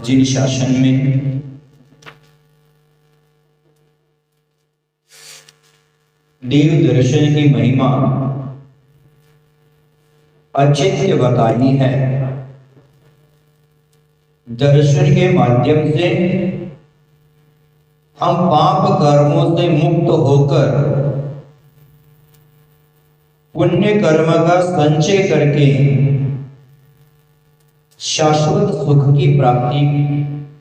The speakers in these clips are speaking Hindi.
जिन शासन में देव दर्शन की महिमा अचिंत्य बताई है, दर्शन के माध्यम से हम पाप कर्मों से मुक्त होकर पुण्य कर्म का संचय करके शाश्वत सुख की प्राप्ति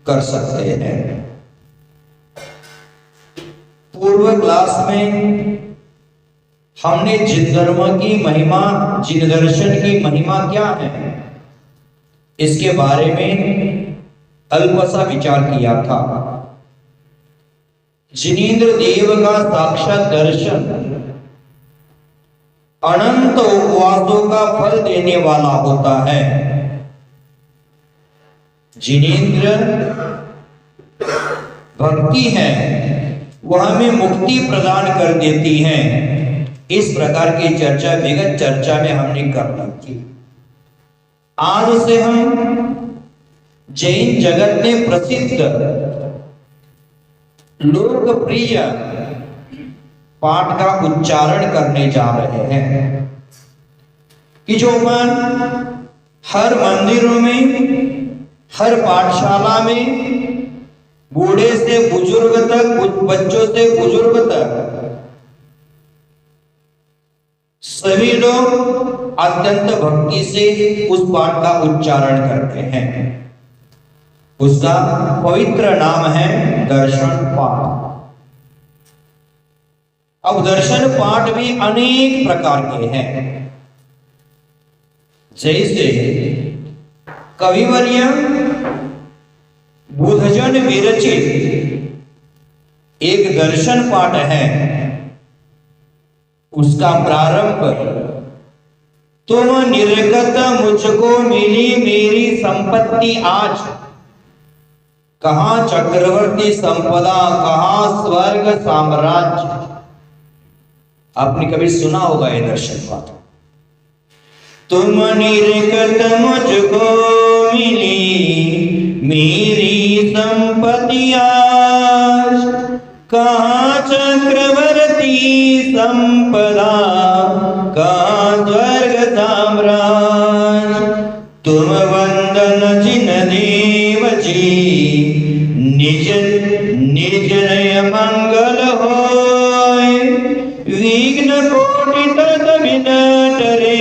कर सकते हैं। पूर्व क्लास में हमने जिन धर्म की महिमा, जिन दर्शन की महिमा क्या है, इसके बारे में अल्प सा विचार किया था। जिनेंद्र देव का साक्षात दर्शन अनंत उपवासों का फल देने वाला होता है। जिनेंद्र भक्ति है, वह हमें मुक्ति प्रदान कर देती है। इस प्रकार की चर्चा विगत चर्चा में हमने कर रखी। आज से हम जैन जगत में प्रसिद्ध लोकप्रिय पाठ का उच्चारण करने जा रहे हैं कि जो मन हर मंदिरों में, हर पाठशाला में बूढ़े से बुजुर्ग तक, बच्चों से बुजुर्ग तक सभी लोग अत्यंत भक्ति से उस पाठ का उच्चारण करते हैं। उसका पवित्र नाम है दर्शन पाठ। अब दर्शन पाठ भी अनेक प्रकार के हैं। जैसे कविवर्य बुधजन विरचित एक दर्शन पाठ है, उसका प्रारंभ तुम निर्गत मुझको मिली मेरी संपत्ति आज, कहां चक्रवर्ती संपदा, कहां स्वर्ग साम्राज्य। आपने कभी सुना होगा ये दर्शन पाठ। तुम निर्गत मुझको मिली मेरी संपत्ति आज, कहां चक्रवर्ती संपदा, कहां स्वर्ग साम्राज्य। तुम वंदन जिन देव जी, निज निर्जय मंगल होय, विघ्न कोटि तद विनट रे,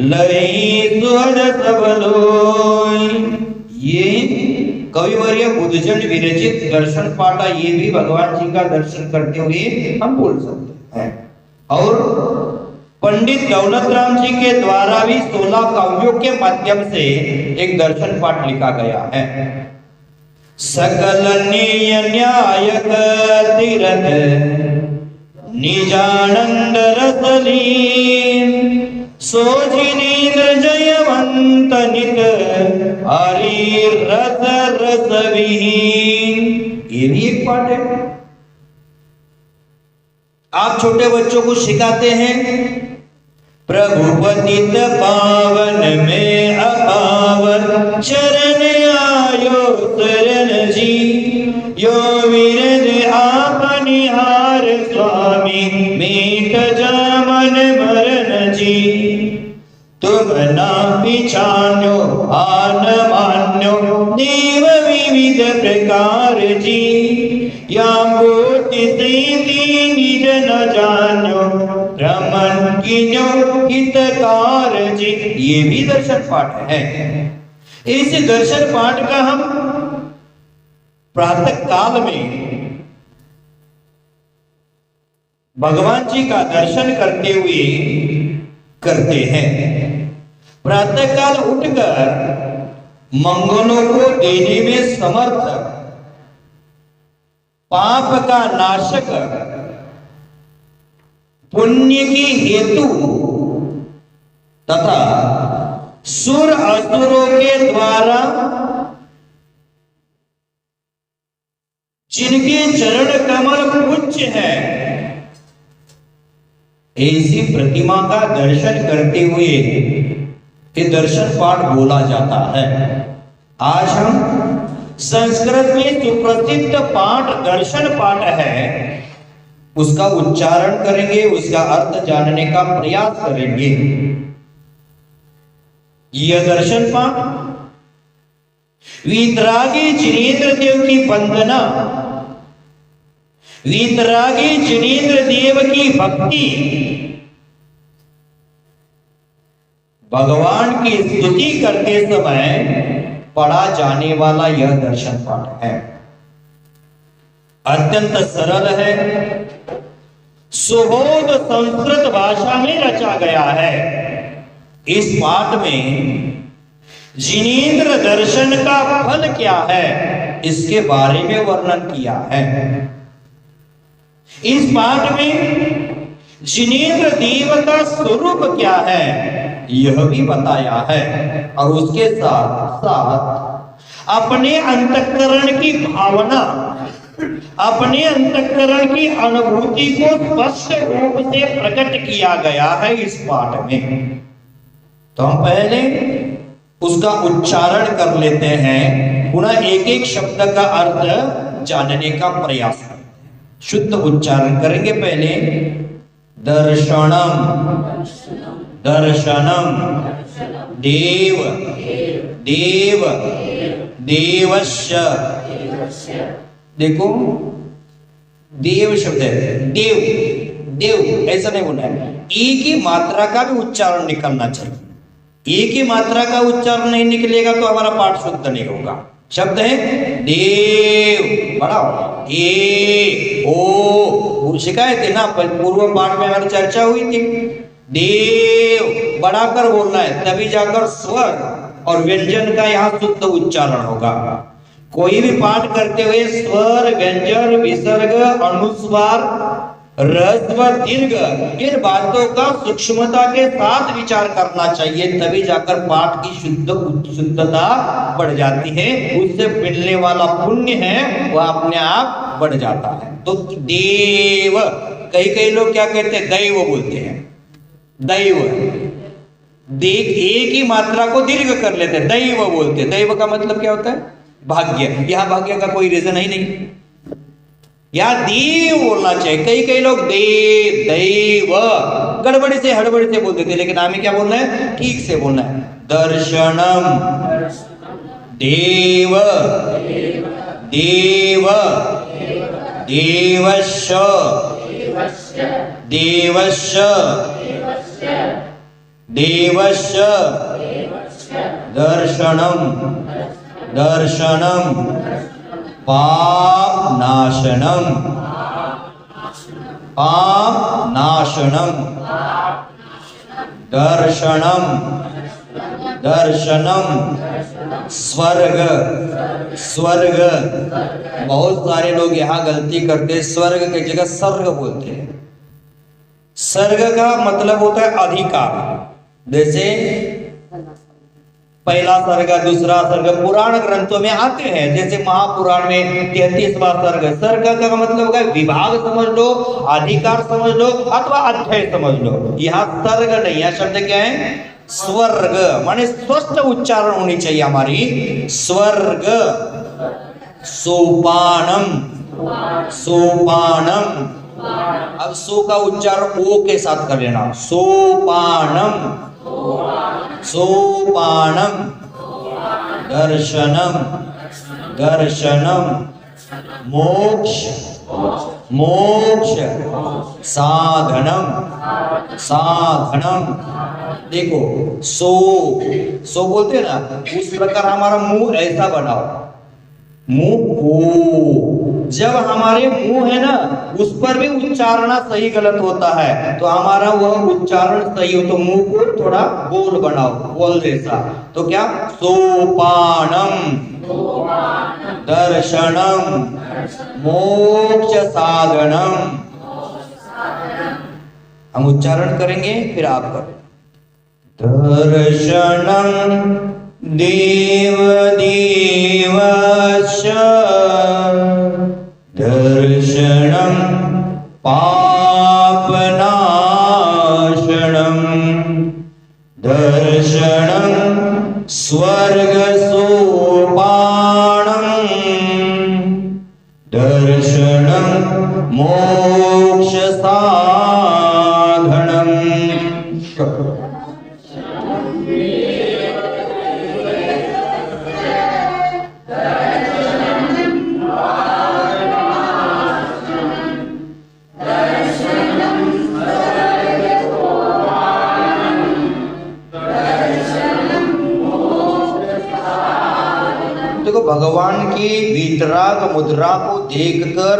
लई सुहद सब लोय। ये कविवर्य बुधजन विरचित दर्शन पाठ, ये भी भगवान जी का दर्शन करते हुए हम बोल सकते हैं। और पंडित दौलत राम जी के द्वारा भी 16 काव्यों के माध्यम से एक दर्शन पाठ लिखा गया है। सकल न्याय तीरथ निजानंद रसलीन, सोजिनेन्द्र जयवंत नित हरि रस रस विहीन। ये भी एक पाठ है। आप छोटे बच्चों को सिखाते हैं, प्रभु पतित पावन में अपावन, चरण आयो शरण जी, यो विरद आपनिहार स्वामी, मीठ जामन मरण जी। तुम ना पिछान्यो आन मान्यो, देव विविध प्रकार जी, या मूर्ति से निज न जान्यो, रमन कीन्यो हितकार जी। ये भी दर्शन पाठ है। इस दर्शन पाठ का हम प्रातः काल में भगवान जी का दर्शन करते हुए करते हैं। प्रातः काल उठकर मंगलों को देने में समर्थ, पाप का नाशक, पुण्य की हेतु तथा सुर असुरों के द्वारा जिनके चरण कमल पूज्य है, ऐसी प्रतिमा का दर्शन करते हुए ये दर्शन पाठ बोला जाता है। आज हम संस्कृत में सुप्रसिद्ध पाठ दर्शन पाठ है, उसका उच्चारण करेंगे, उसका अर्थ जानने का प्रयास करेंगे। यह दर्शन पाठ वीतरागी जिनेन्द्र देव की वंदना, वीतरागी जिनेन्द्र देव की भक्ति, भगवान की स्तुति करते समय पढ़ा जाने वाला यह दर्शन पाठ है। अत्यंत सरल है, सुबोध संस्कृत भाषा में रचा गया है। इस पाठ में जिनेन्द्र दर्शन का फल क्या है, इसके बारे में वर्णन किया है। इस पाठ में जिनेन्द्र देव का स्वरूप क्या है, यह भी बताया है। और उसके साथ साथ अपने अंतःकरण की भावना, अपने अंतःकरण की अनुभूति को स्पष्ट रूप से प्रकट किया गया है इस पाठ में। तो हम पहले उसका उच्चारण कर लेते हैं, पुनः एक एक शब्द का अर्थ जानने का प्रयास करते हैं। शुद्ध उच्चारण करेंगे। पहले दर्शनम, दर्शनम, देव, देव, देवस्य। देखो देव शब्द है, देव, देव ऐसा नहीं बोलना है, एक ही मात्रा का भी उच्चारण निकलना चाहिए। एक ही मात्रा का उच्चारण नहीं निकलेगा तो हमारा पाठ शुद्ध नहीं होगा। शब्द है देव, बड़ा ए ओ, शिकायत है ना, पूर्व पाठ में हमारी चर्चा हुई थी। देव बढ़ाकर बोलना है, तभी जाकर स्वर और व्यंजन का यहाँ शुद्ध उच्चारण होगा। कोई भी पाठ करते हुए स्वर, व्यंजन, विसर्ग, अनुस्वार, ह्रस्व, दीर्घ, इन बातों का सूक्ष्मता के साथ विचार करना चाहिए, तभी जाकर पाठ की शुद्धता बढ़ जाती है। उससे मिलने वाला पुण्य है वह अपने आप बढ़ जाता है। तो देव, कई लोग क्या कहते हैं, दैव बोलते हैं, दैव। देख एक ही मात्रा को दीर्घ कर लेते हैं, दैव बोलते हैं। दैव का मतलब क्या होता है, भाग्य। यहां भाग्य का कोई रीजन ही नहीं, या देव बोलना चाहिए। कई लोग देव, दैव गड़बड़ी से हड़बड़ी से बोल देते, लेकिन हमें क्या बोलना है, ठीक से बोलना है। दर्शनम, देव, देव, देवस्य, देवस्य, देवस्य, दर्शनम, दर्शनम, पाप नाशनम, पाप नाशनम, दर्शनम, दर्शनम, स्वर्ग, स्वर्ग। बहुत सारे लोग यहाँ गलती करते हैं, स्वर्ग की जगह सर्ग बोलते हैं। सर्ग का मतलब होता है अधिकार। जैसे पहला सर्ग, दूसरा सर्ग पुराण ग्रंथों में आते हैं। जैसे महापुराण में 33वां सर्ग। सर्ग का मतलब होगा विभाग समझ लो, अधिकार समझ लो, अथवा अध्याय समझ लो। यहाँ सर्ग नहीं है, शब्द क्या है, स्वर्ग। माने स्पष्ट उच्चारण होनी चाहिए हमारी। स्वर्ग, सोपानम, सोपानम। अब सो का उच्चारण ओ के साथ कर लेना, सोपानम, सोपानम, दर्शनम, दर्शनम, मोक्ष, मोक्ष, साधनम, साधनम। देखो सो बोलते हैं ना, उस प्रकार हमारा मुंह ऐसा बनाओ, मुंह ओ। जब हमारे मुंह है ना, उस पर भी उच्चारण सही गलत होता है, तो हमारा वह उच्चारण सही हो, तो मुंह को थोड़ा गोल बनाओ, गोल जैसा। तो क्या, सोपानम, दर्शनम, मोक्ष साधनम। हम उच्चारण करेंगे, फिर आप करें। दर्शनम देव देवस्य, दर्शनम पापनाशनम, दर्शनम स्वर्ग सोपानम, मोक्ष साधनम। देखो, भगवान की वीतराग मुद्रा को देखकर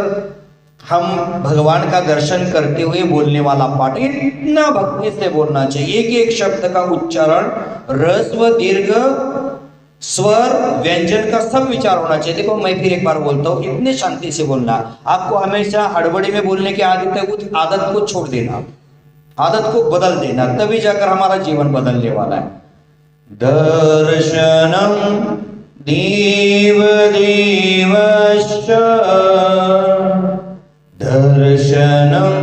हम भगवान का दर्शन करते हुए बोलने वाला पाठ इतना भक्ति से बोलना चाहिए। एक एक शब्द का उच्चारण, ह्रस्व दीर्घ स्वर व्यंजन का सब विचार होना चाहिए। देखो, मैं फिर एक बार बोलता हूँ, इतने शांति से बोलना। आपको हमेशा हड़बड़ी में बोलने की आदत है, उस आदत को छोड़ देना, आदत को बदल देना, तभी जाकर हमारा जीवन बदलने वाला है। दर्शनम देव देवश्च दर्शनम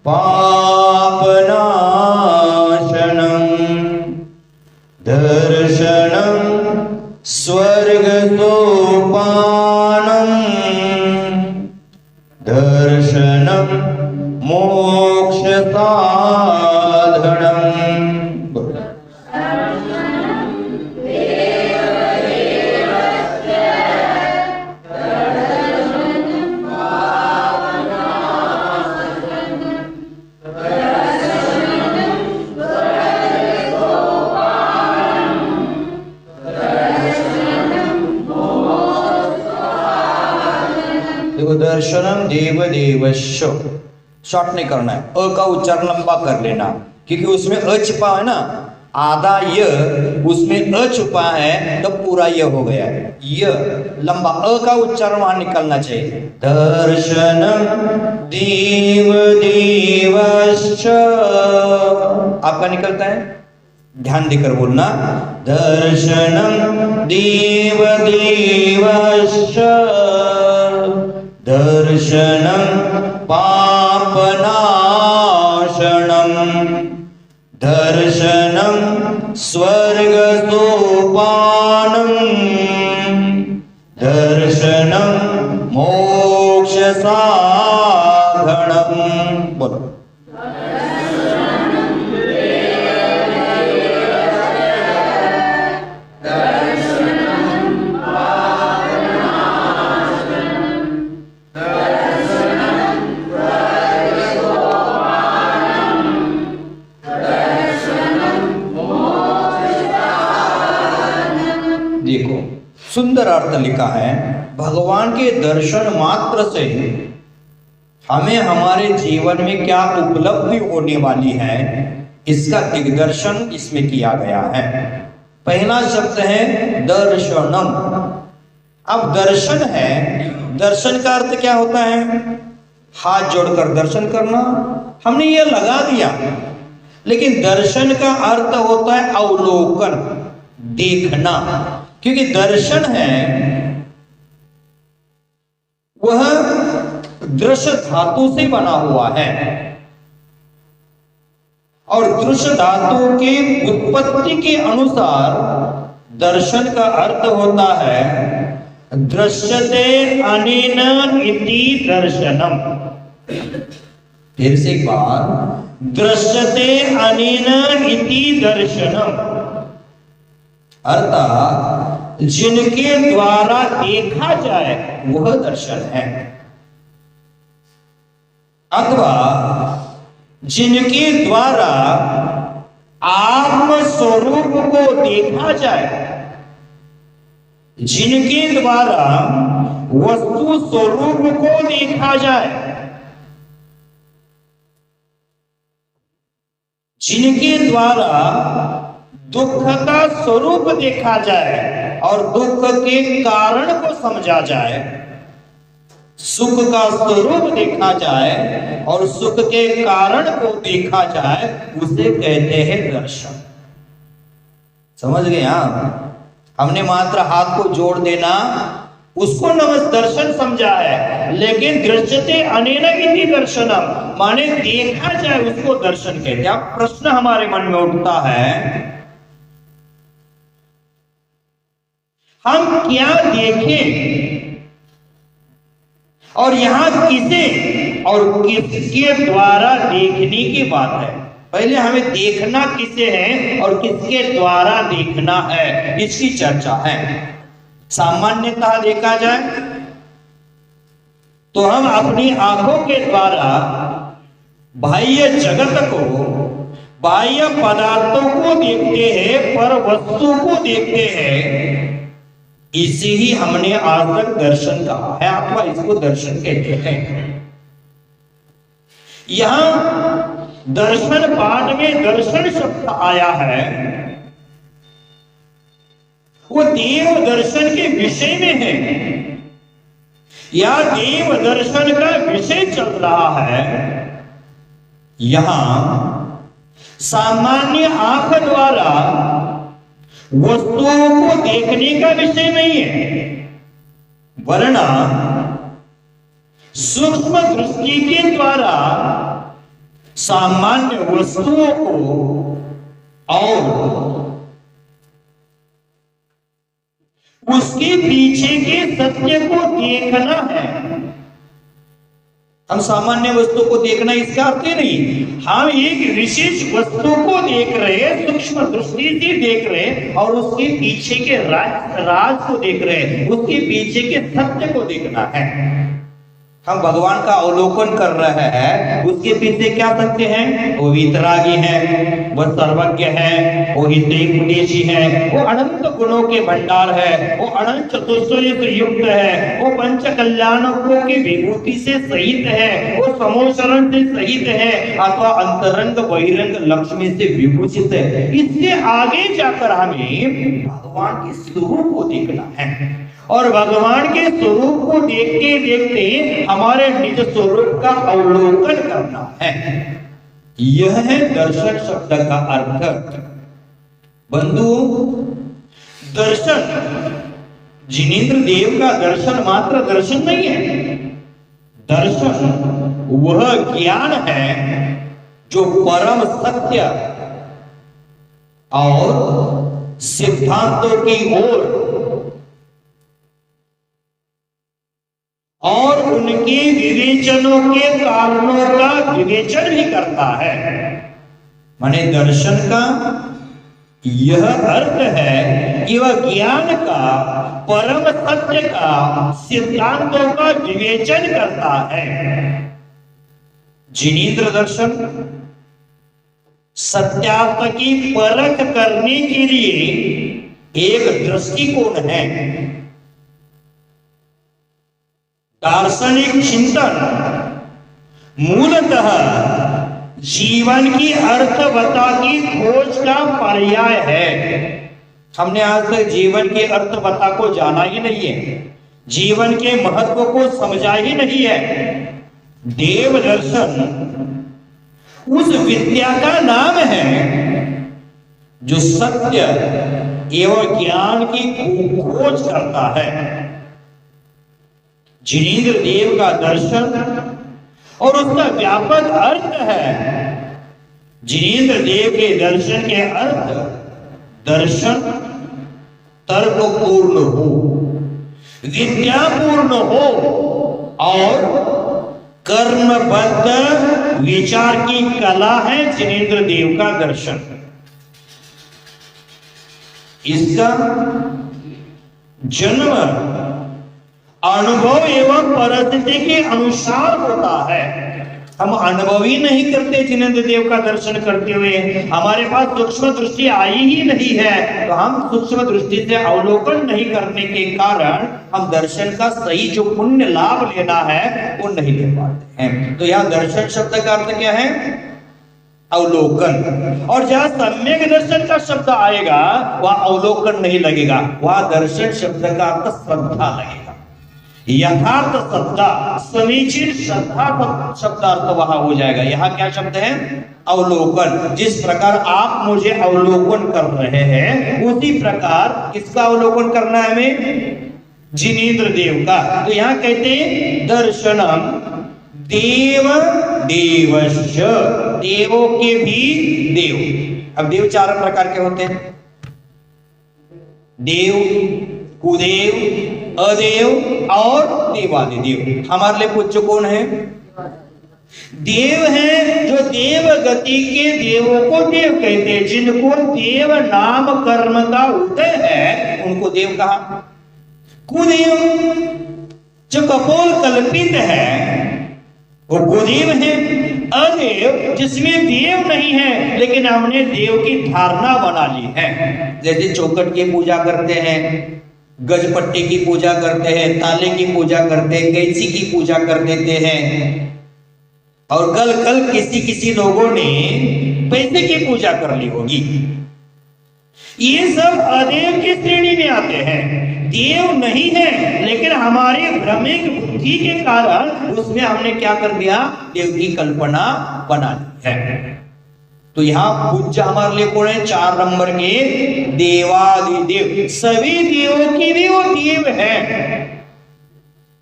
पापनाशनम दर्शनम स्वर्ग सोपानम दर्शनम मोक्ष साधनम। दर्शनम देव देवश्च, शॉर्ट नहीं करना है, अ का उच्चारण लंबा कर लेना, क्योंकि उसमें अ छिपा है ना, आधा य उसमें अ छुपा है तो पूरा य हो गया है। य लंबा, अ का उच्चारण वहां निकलना चाहिए। दर्शनम देव देवश्च, आपका निकलता है, ध्यान देकर बोलना। दर्शनम देव देवश्च दर्शनम पापनाशनम दर्शनम स्वर्ग सोपानम दर्शनम मोक्ष साधनम। बोलो। देखो, सुंदर अर्थ लिखा है, भगवान के दर्शन मात्र से हमें हमारे जीवन में क्या उपलब्धि होने वाली है, इसका दिग्दर्शन इसमें किया गया है। पहला शब्द है दर्शनम। अब दर्शन है, दर्शन का अर्थ क्या होता है? हाथ जोड़कर दर्शन करना, हमने ये लगा दिया, लेकिन दर्शन का अर्थ होता है अवलोकन, देखना। क्योंकि दर्शन है वह दृश्य धातु से बना हुआ है, और दृश्य धातु की उत्पत्ति के अनुसार दर्शन का अर्थ होता है दृश्यते अनेन इति दर्शनम। फिर से एक बार, दृश्यते अनेन इति दर्शनम, अर्थात जिनके द्वारा देखा जाए वह दर्शन है, अथवा जिनके द्वारा आत्म स्वरूप को देखा जाए, जिनके द्वारा वस्तु स्वरूप को देखा जाए, जिनके द्वारा दुख का स्वरूप देखा जाए और दुख के कारण को समझा जाए, सुख का स्वरूप देखा जाए और सुख के कारण को देखा जाए, उसे कहते हैं दर्शन। समझ गए? हमने मात्र हाथ को जोड़ देना, उसको दर्शन समझा है, लेकिन दृश्यते अनेन इति दर्शनम, माने देखा जाए उसको दर्शन कहते हैं। अब प्रश्न हमारे मन में उठता है, हम क्या देखें और यहां किसे और किसके द्वारा देखने की बात है। पहले हमें देखना किसे है और किसके द्वारा देखना है, इसकी चर्चा है। सामान्यतः देखा जाए तो हम अपनी आंखों के द्वारा बाह्य जगत को, बाह्य पदार्थों को देखते हैं, पर वस्तु को देखते हैं। इसे ही हमने आज तक दर्शन कहा है, अथवा इसको दर्शन कहते हैं। यहां दर्शन पाठ में दर्शन शब्द आया है, वो देव दर्शन के विषय में है, या देव दर्शन का विषय चल रहा है। यहां सामान्य आंख द्वारा वस्तुओं को देखने का विषय नहीं है, वरना सूक्ष्म दृष्टि के द्वारा सामान्य वस्तुओं को और उसके पीछे के सत्य को देखना है। हम सामान्य वस्तु को देखना इसका अर्थ ही नहीं, हम एक विशेष वस्तु को देख रहे हैं, सूक्ष्म दृष्टि से देख रहे हैं, और उसके पीछे के राज को देख रहे हैं, उसके पीछे के सत्य को देखना है। हम भगवान का अवलोकन कर रहे हैं, उसके पीछे क्या सत्य है? वो वितरागी है, वो सर्वज्ञ है, वो हितैषी है, वो अनंत गुणों के भंडार है, वो अनंत चतुष्टय से युक्त है, वो पंच कल्याणकों की विभूति से सहित है, वो समोशरण से सहित है, अथवा अंतरंग बहिरंग लक्ष्मी से विभूषित है। इससे आगे जाकर हमें भगवान के स्वरूप को देखना है, और भगवान के स्वरूप को देखते देखते हमारे निज स्वरूप का अवलोकन करना है। यह है दर्शन शब्द का अर्थ। बंधुओं, दर्शन, जिनेंद्र देव का दर्शन मात्र दर्शन नहीं है। दर्शन वह ज्ञान है जो परम सत्य और सिद्धांतों की ओर और उनके विवेचनों के कारणों का विवेचन भी करता है। माने दर्शन का यह अर्थ है कि वह ज्ञान का, परम सत्य का, सिद्धांतों का विवेचन करता है। जिनेंद्र दर्शन सत्यार्थ की परख करने के लिए एक दृष्टिकोण है। दार्शनिक चिंतन मूलतः जीवन की अर्थवत्ता की खोज का पर्याय है। हमने आज तक जीवन के अर्थवत्ता को जाना ही नहीं है, जीवन के महत्व को समझा ही नहीं है। देव दर्शन उस विद्या का नाम है जो सत्य एवं ज्ञान की खोज करता है। जिनेंद्र देव का दर्शन और उसका व्यापक अर्थ है। जिनेंद्र देव के दर्शन के अर्थ, दर्शन तर्कपूर्ण हो, विद्यापूर्ण हो और कर्मबद्ध विचार की कला है जिनेंद्र देव का दर्शन। इसका जन्म अनुभव एवं परिस्थिति के अनुसार होता है। हम अनुभव ही नहीं करते जिनेंद्र देव का दर्शन करते हुए, हमारे पास सूक्ष्म दृष्टि आई ही नहीं है, तो हम सूक्ष्म दृष्टि से अवलोकन नहीं करने के कारण हम दर्शन का सही जो पुण्य लाभ लेना है वो नहीं ले पाते हैं। तो यहाँ दर्शन शब्द का अर्थ क्या है? अवलोकन। और जहां सम्यक दर्शन का शब्द आएगा वहां अवलोकन नहीं लगेगा, वहां दर्शन शब्द का अर्थ श्रद्धा लगेगा। यथार्थ श्रद्धा, समीचीन श्रद्धा शब्दार्थ वहां हो जाएगा। यहाँ क्या शब्द है? अवलोकन। जिस प्रकार आप मुझे अवलोकन कर रहे हैं, उसी प्रकार किसका अवलोकन करना है हमें? जिनेंद्र देव का। तो यहाँ कहते हैं दर्शनम देव देवश्च, देवों के भी देव। अब देव चार प्रकार के होते हैं, देव, कुदेव, अदेव और देवादिदेव। हमारे लिए पूज्य कौन है? देव है, जो देव गति के देवों को देव कहते हैं। जिनको देव नाम कर्म का उदय है उनको देव कहा। कुदेव जो कपोल कल्पित है वो कुदेव है। अदेव जिसमें देव नहीं है लेकिन हमने देव की धारणा बना ली है। जैसे चौखट की पूजा करते हैं, गजपट्टी की पूजा करते हैं, ताले की पूजा करते हैं, कैंची की पूजा कर देते हैं, और कल किसी लोगों ने पैसे की पूजा कर ली होगी। ये सब अदेव की श्रेणी में आते हैं। देव नहीं है लेकिन हमारे भ्रमिक बुद्धि के कारण उसमें हमने क्या कर दिया? देव की कल्पना बना ली है। तो यहाँ पूज्य हमारे लिए कौन है? 4 नंबर के देवादिदेव। सभी देवों की भी वो देव है।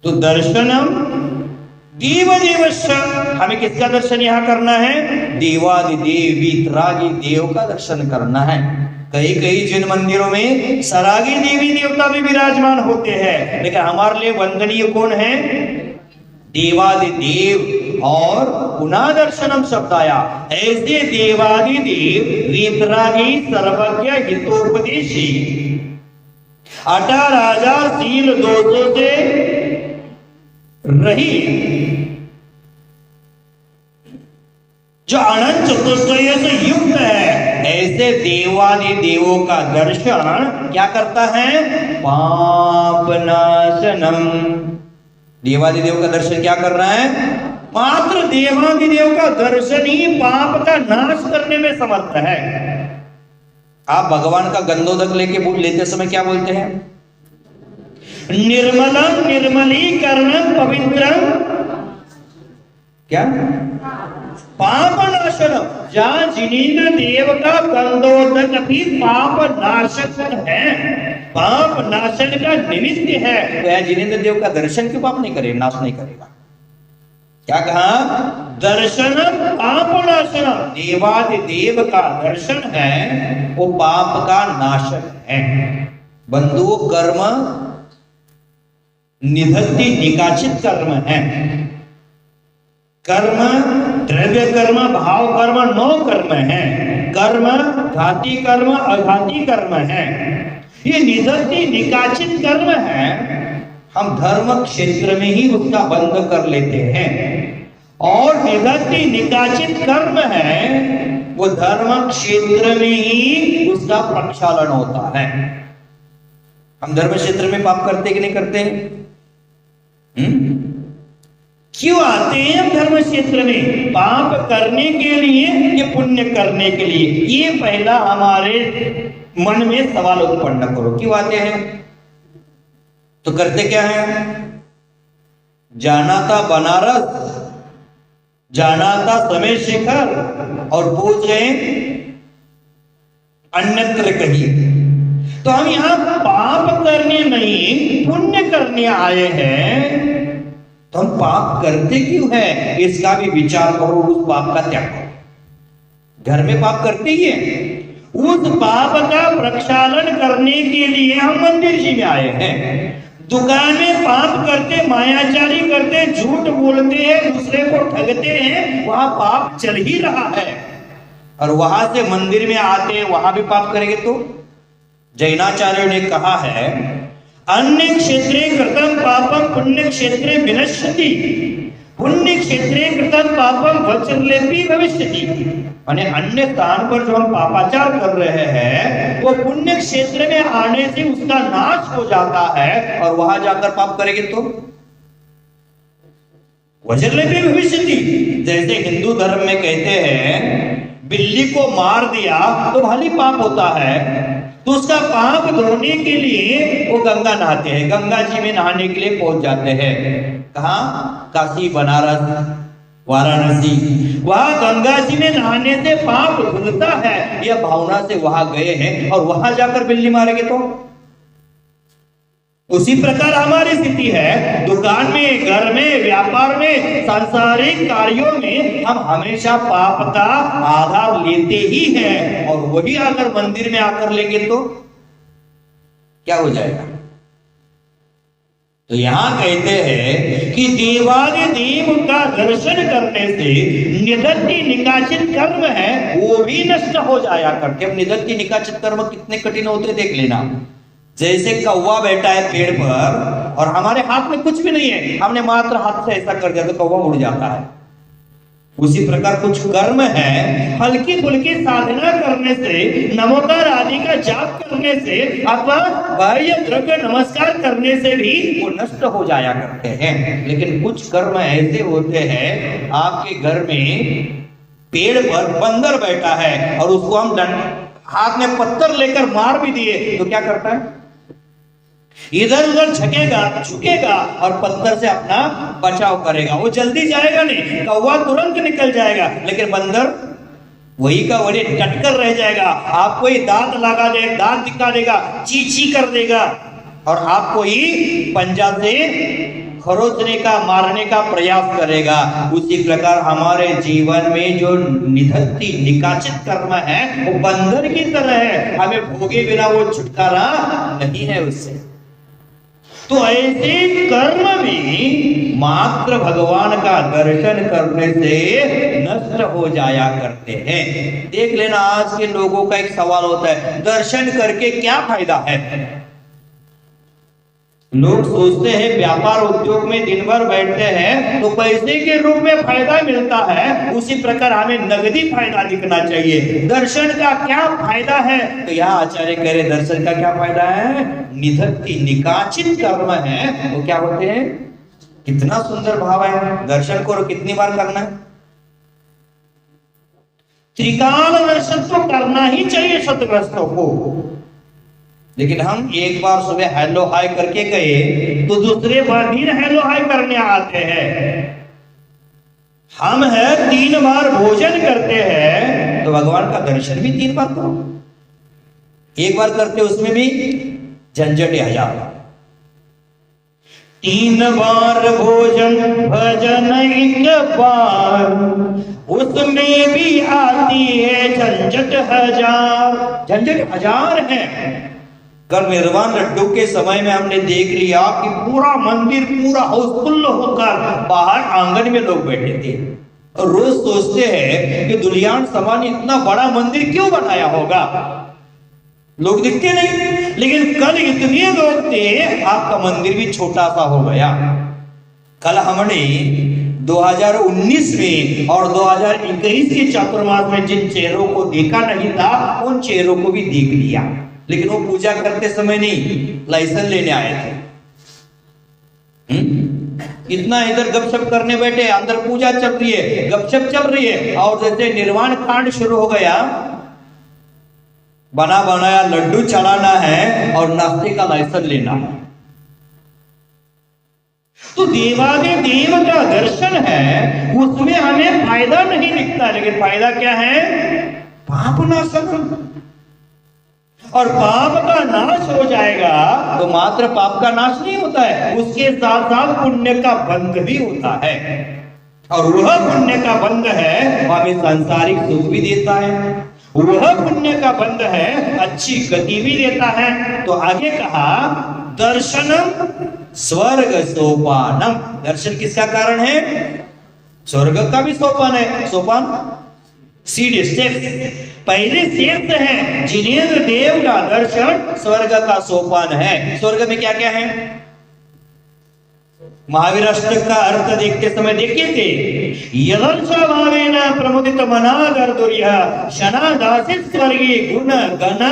तो दर्शनम देवदेवस्य, हमें किसका दर्शन यहाँ करना है? देवादिदेव वीतरागी देव का दर्शन करना है। कई जिन मंदिरों में सरागी देवी देवता भी विराजमान होते हैं, लेकिन हमारे लिए वंदनीय कौन है? देवादिदेव। और पुनः दर्शनम शब्द आया, ऐसे देवादिदेव वीतरागी सर्वज्ञ हितोपदेशी 18,000 शील दोषों से रही, जो अनंत चतुष्टय से युक्त है, ऐसे देवादि देवों का दर्शन क्या करता है? पाप नाशनम। देवादि देव का दर्शन क्या कर रहा है? मात्र देवादि देव का दर्शन ही पाप का नाश करने में समर्थ है। आप भगवान का गंधोदक लेते समय क्या बोलते हैं? निर्मलम निर्मलीकरणम पवित्रम क्या? पाप नाशनम। जहां जिनेंद्र देव का गंधोदक भी पाप नाशक है, पाप नाशन का निमित्त है, तो यह जिनेंद्र देव का दर्शन क्यों पाप नहीं करेगा, नाश नहीं करेगा? क्या कहा? दर्शनम पाप नाशनम। देवादि देव का दर्शन है वो पाप का नाशक है। बंधु कर्म निधत्ति निकाचित कर्म है। कर्म द्रव्य कर्म, भाव कर्म 9 कर्म है। कर्म घाती कर्म, अघाती कर्म है। ये निधत्ति निकाचित कर्म है। हम धर्म क्षेत्र में ही उसका बंध कर लेते हैं, और निधत्ति निकाचित कर्म है वो धर्म क्षेत्र में ही उसका प्रक्षालन होता है। हम धर्म क्षेत्र में पाप करते कि नहीं करते? क्यों आते हैं हम धर्म क्षेत्र में? पाप करने के लिए कि पुण्य करने के लिए? ये पहला हमारे मन में सवाल उत्पन्न करो। क्यों आते हैं? तो करते क्या है? जाना था बनारस, जाना था समय शिखर, और पूछ रहे अन्यत्र कहीं। तो हम यहाँ पाप करने नहीं पुण्य करने आए हैं। तो हम पाप करते क्यों है इसका भी विचार करो, उस पाप का त्याग करो। घर में पाप करते ही है, उस पाप का प्रक्षालन करने के लिए हम मंदिर जी में आए हैं। दुकान में पाप करते, मायाचारी करते, झूठ बोलते हैं, दूसरे को ठगते हैं, वहां पाप चल ही रहा है। और वहां से मंदिर में आते वहां भी पाप करेंगे तो? जैनाचार्यों ने कहा है, अन्य क्षेत्रे कृतं पापम पुण्य क्षेत्रे विनश्यति, पुण्य क्षेत्रे कृतं पापम वज्रलेपी भविष्यति। माने अन्य स्थान पर जो हम पापाचार कर रहे हैं वो पुण्य क्षेत्र में आने से उसका नाश हो जाता है, और वहां जाकर पाप करेंगे तो वज्रलेपी भविष्यति। जैसे हिंदू धर्म में कहते हैं बिल्ली को मार दिया तो भारी पाप होता है, तो उसका पाप धोने के लिए वो गंगा नहाते हैं, गंगा जी में नहाने के लिए पहुंच जाते हैं। कहाँ? काशी, बनारस, वाराणसी। वहां गंगा जी में नहाने से पाप धुलता है, यह भावना से वहां गए हैं, और वहां जाकर बिल्ली मारेंगे तो? उसी प्रकार हमारी स्थिति है। दुकान में, घर में, व्यापार में, सांसारिक कार्यों में हम हमेशा पाप का आधार लेते ही हैं, और वही अगर मंदिर में आकर लेंगे तो क्या हो जाएगा? तो यहां कहते हैं कि देवादिदेव का दर्शन करने से निदत्ति निकाचित कर्म है वो भी नष्ट हो जाया करते। अब निदत्ति निकाचित कर्म कितने कठिन होते देख लेना। जैसे कौवा बैठा है पेड़ पर और हमारे हाथ में कुछ भी नहीं है, हमने मात्र हाथ से ऐसा कर दिया तो कौवा उड़ जाता है। उसी प्रकार कुछ कर्म है हल्की फुल्की साधना करने से, नमोकार आदि का जाप करने से अथवा बाह्य द्रव्य नमस्कार करने से भी वो नष्ट हो जाया करते हैं। लेकिन कुछ कर्म ऐसे होते हैं, आपके घर में पेड़ पर बंदर बैठा है और उसको हम हाथ में पत्थर लेकर मार भी दिए तो क्या करता है? इधर उधर झुकेगा और पत्थर से अपना बचाव करेगा। वो जल्दी जाएगा नहीं, कौवा तुरंत निकल जाएगा, लेकिन बंदर वही का वही डटकर रह जाएगा। आपको ही दांत लगा देगा, दांत दिखा देगा, ची कर देगा और आपको ही पंजा से खरोचने का, मारने का प्रयास करेगा। उसी प्रकार हमारे जीवन में जो निधत्ति निकाचित कर्म है वो बंदर की तरह है, हमें भोगे बिना वो छुटकारा नहीं है उससे। तो ऐसे कर्म भी मात्र भगवान का दर्शन करने से नष्ट हो जाया करते हैं। देख लेना, आज के लोगों का एक सवाल होता है, दर्शन करके क्या फायदा है? लोग सोचते हैं व्यापार उद्योग में दिन भर बैठते हैं तो पैसे के रूप में फायदा मिलता है, उसी प्रकार हमें नगदी फायदा दिखना चाहिए। दर्शन का क्या फायदा है? तो यहाँ आचार्य कह रहे दर्शन का क्या फायदा है? निधत्ति निकाचित कर्म है वो क्या होते हैं? कितना सुंदर भाव है। दर्शन को कितनी बार करना है? त्रिकाल दर्शन तो करना ही चाहिए शतग्रस्तों को। लेकिन हम एक बार सुबह हेलो हाय करके गए तो दूसरे बार दिन हेलो हाय करने आते हैं। हम है 3 बार भोजन करते हैं तो भगवान का दर्शन भी 3 बार करो। एक बार करते उसमें भी झंझट 1000। 3 बार भोजन भजन एक बार, उसमें भी आती है झंझट 1000। झंझट 1000 है। कर निर्वाण लड्डू के समय में हमने देख लिया कि पूरा मंदिर पूरा हाउसफुल होकर बाहर आंगन में लोग बैठे थे। और रोज सोचते हैं कि दुनियान सभा ने इतना बड़ा मंदिर क्यों बनाया होगा, लोग दिखते नहीं। लेकिन कल इतने लोग थे, आपका मंदिर भी छोटा सा हो गया। कल हमने 2019 में और 2021 के चातुर्मास में जिन चेहरों को देखा नहीं था उन चेहरों को भी देख लिया। लेकिन वो पूजा करते समय नहीं, लाइसेंस लेने आए थे। इतना इधर गपशप करने बैठे, अंदर पूजा चल रही है, गपशप चल रही है और जैसे निर्वाण कांड शुरू हो गया, बना बनाया लड्डू चढ़ाना है और नाश्ते का लाइसेंस लेना है। तो देवादिदेव का दर्शन है, उसमें हमें फायदा नहीं दिखता, लेकिन फायदा क्या है? पाप नाशन। और पाप का नाश हो जाएगा तो मात्र पाप का नाश नहीं होता है, उसके साथ साथ पुण्य का बंध भी होता है। और वह पुण्य का बंध है हमें सांसारिक सुख भी देता है, वह पुण्य का बंध है अच्छी गति भी देता है। तो आगे कहा दर्शनम स्वर्ग सोपानम। दर्शन किसका कारण है? स्वर्ग का भी सोपान है। सोपान सीढ़ी, स्टेप। पहले स्टेप है जिनेंद्र देव का दर्शन स्वर्ग का सोपान है। स्वर्ग में क्या क्या है? महावीर अष्टक का अर्थ देखते समय देखिए थे, यदर्शभावेन प्रमुदित मनागर्दुर्य शनादासित स्वर्गीय गुण गण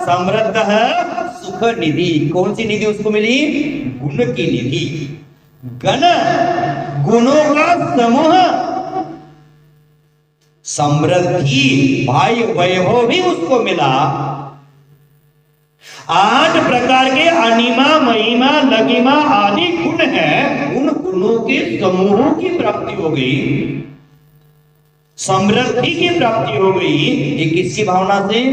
समृद्ध सुख निधि। कौन सी निधि उसको मिली? गुण की निधि। गण गुणों का समूह, समृद्धि भाई वैभव भी उसको मिला। 8 प्रकार के अनिमा महिमा लगिमा आदि गुण है, उन गुणों के समूहों की प्राप्ति हो गई, समृद्धि की प्राप्ति हो गई। ये किसकी भावना से?